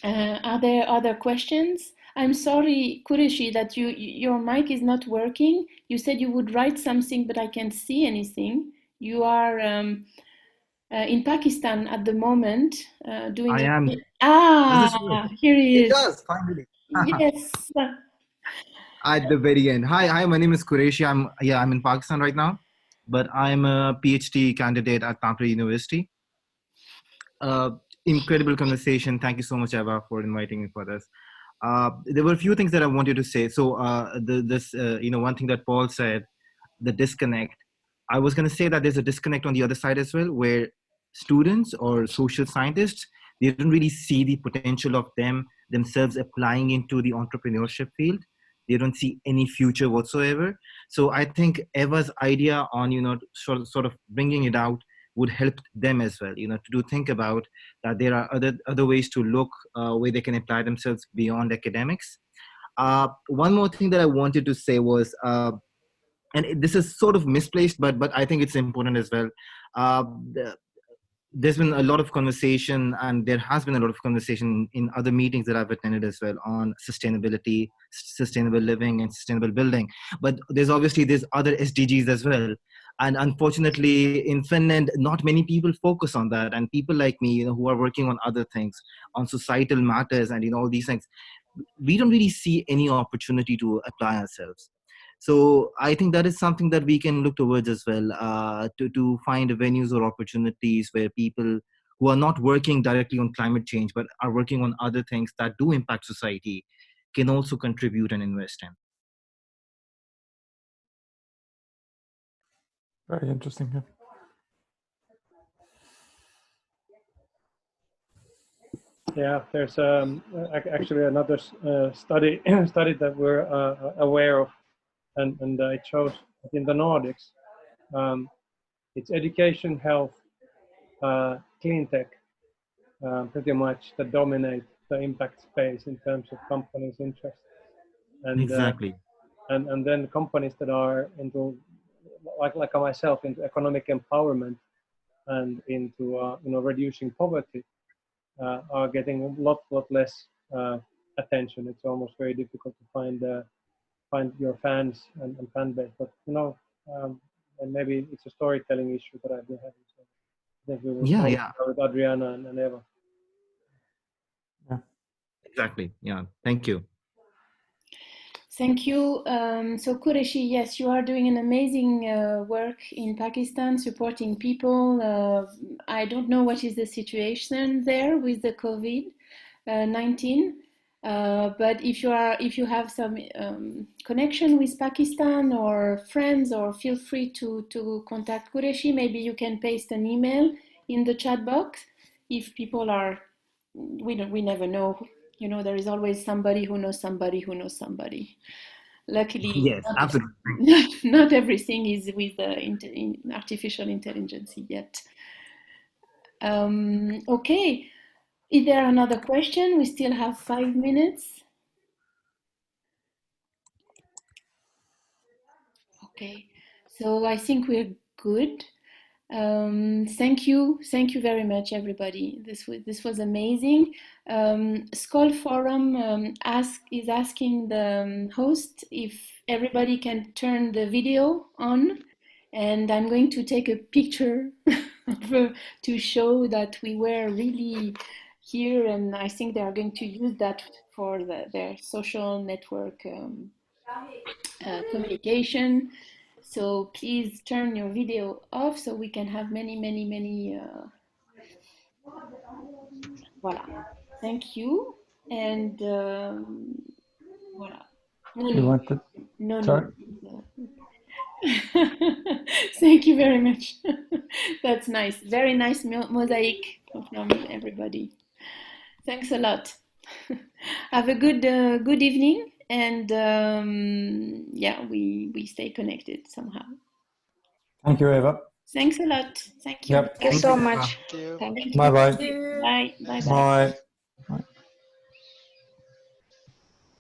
S1: Are there other questions? I'm sorry, Qureshi, that your mic is not working. You said you would write something, but I can't see anything. You are in Pakistan at the moment doing.
S12: I am.
S1: Here he is.
S12: It does finally.
S1: Yes.
S12: At the very end. Hi. My name is Qureshi. I'm in Pakistan right now, but I'm a PhD candidate at Tamk University. Incredible conversation. Thank you so much, Eva, for inviting me for this. There were a few things that I wanted to say. So one thing that Paul said, the disconnect. I was going to say that there's a disconnect on the other side as well, where students or social scientists, they don't really see the potential of themselves applying into the entrepreneurship field. They don't see any future whatsoever. So I think Eva's idea on, sort of bringing it out would help them as well, to think about that there are other ways to look where they can apply themselves beyond academics. One more thing that I wanted to say was, and this is sort of misplaced, but I think it's important as well. There's been a lot of conversation, and there has been a lot of conversation in other meetings that I've attended as well on sustainability, sustainable living, and sustainable building. But there's other SDGs as well. And unfortunately, in Finland, not many people focus on that. And people like me, who are working on other things, on societal matters and all these things, we don't really see any opportunity to apply ourselves. So I think that is something that we can look towards as well, to find venues or opportunities where people who are not working directly on climate change, but are working on other things that do impact society, can also contribute and invest in.
S8: Very interesting. Yeah.
S9: Yeah, there's actually another study that we're aware of, and it shows that in the Nordics, it's education, health, clean tech, pretty much that dominate the impact space in terms of companies' interests. And,
S12: exactly.
S9: And then companies that are into, like myself, into economic empowerment and into reducing poverty, are getting a lot less attention. It's almost very difficult to find your fans and fan base. But and maybe it's a storytelling issue that I've been having. So I think we will talk with Adriana and Eva.
S8: Yeah.
S12: Exactly. Yeah. Thank you.
S1: Thank you. So Qureshi, yes, you are doing an amazing work in Pakistan, supporting people. I don't know what is the situation there with the COVID-19, but if you have some connection with Pakistan or friends, or feel free to contact Qureshi. Maybe you can paste an email in the chat box. If people are, we never know. There is always somebody who knows somebody who knows somebody. Luckily,
S12: yes, absolutely.
S1: Not everything is with artificial intelligence yet. Okay, is there another question? We still have 5 minutes. Okay, so I think we're good. Thank you very much, everybody. This was amazing. Skoll Forum is asking the host if everybody can turn the video on, and I'm going to take a picture to show that we were really here, and I think they are going to use that for their social network communication. So please turn your video off so we can have many. Voilà. Thank you. And voilà. No. Thank you very much. That's nice. Very nice mosaic from everybody. Thanks a lot. Have a good evening. And we stay connected somehow.
S8: Thank you, Eva.
S1: Thanks a lot. Thank you.
S4: Thank you so much.
S5: Thank you.
S4: Thank you.
S8: Bye-bye.
S1: Bye. Bye.
S8: Bye. Bye.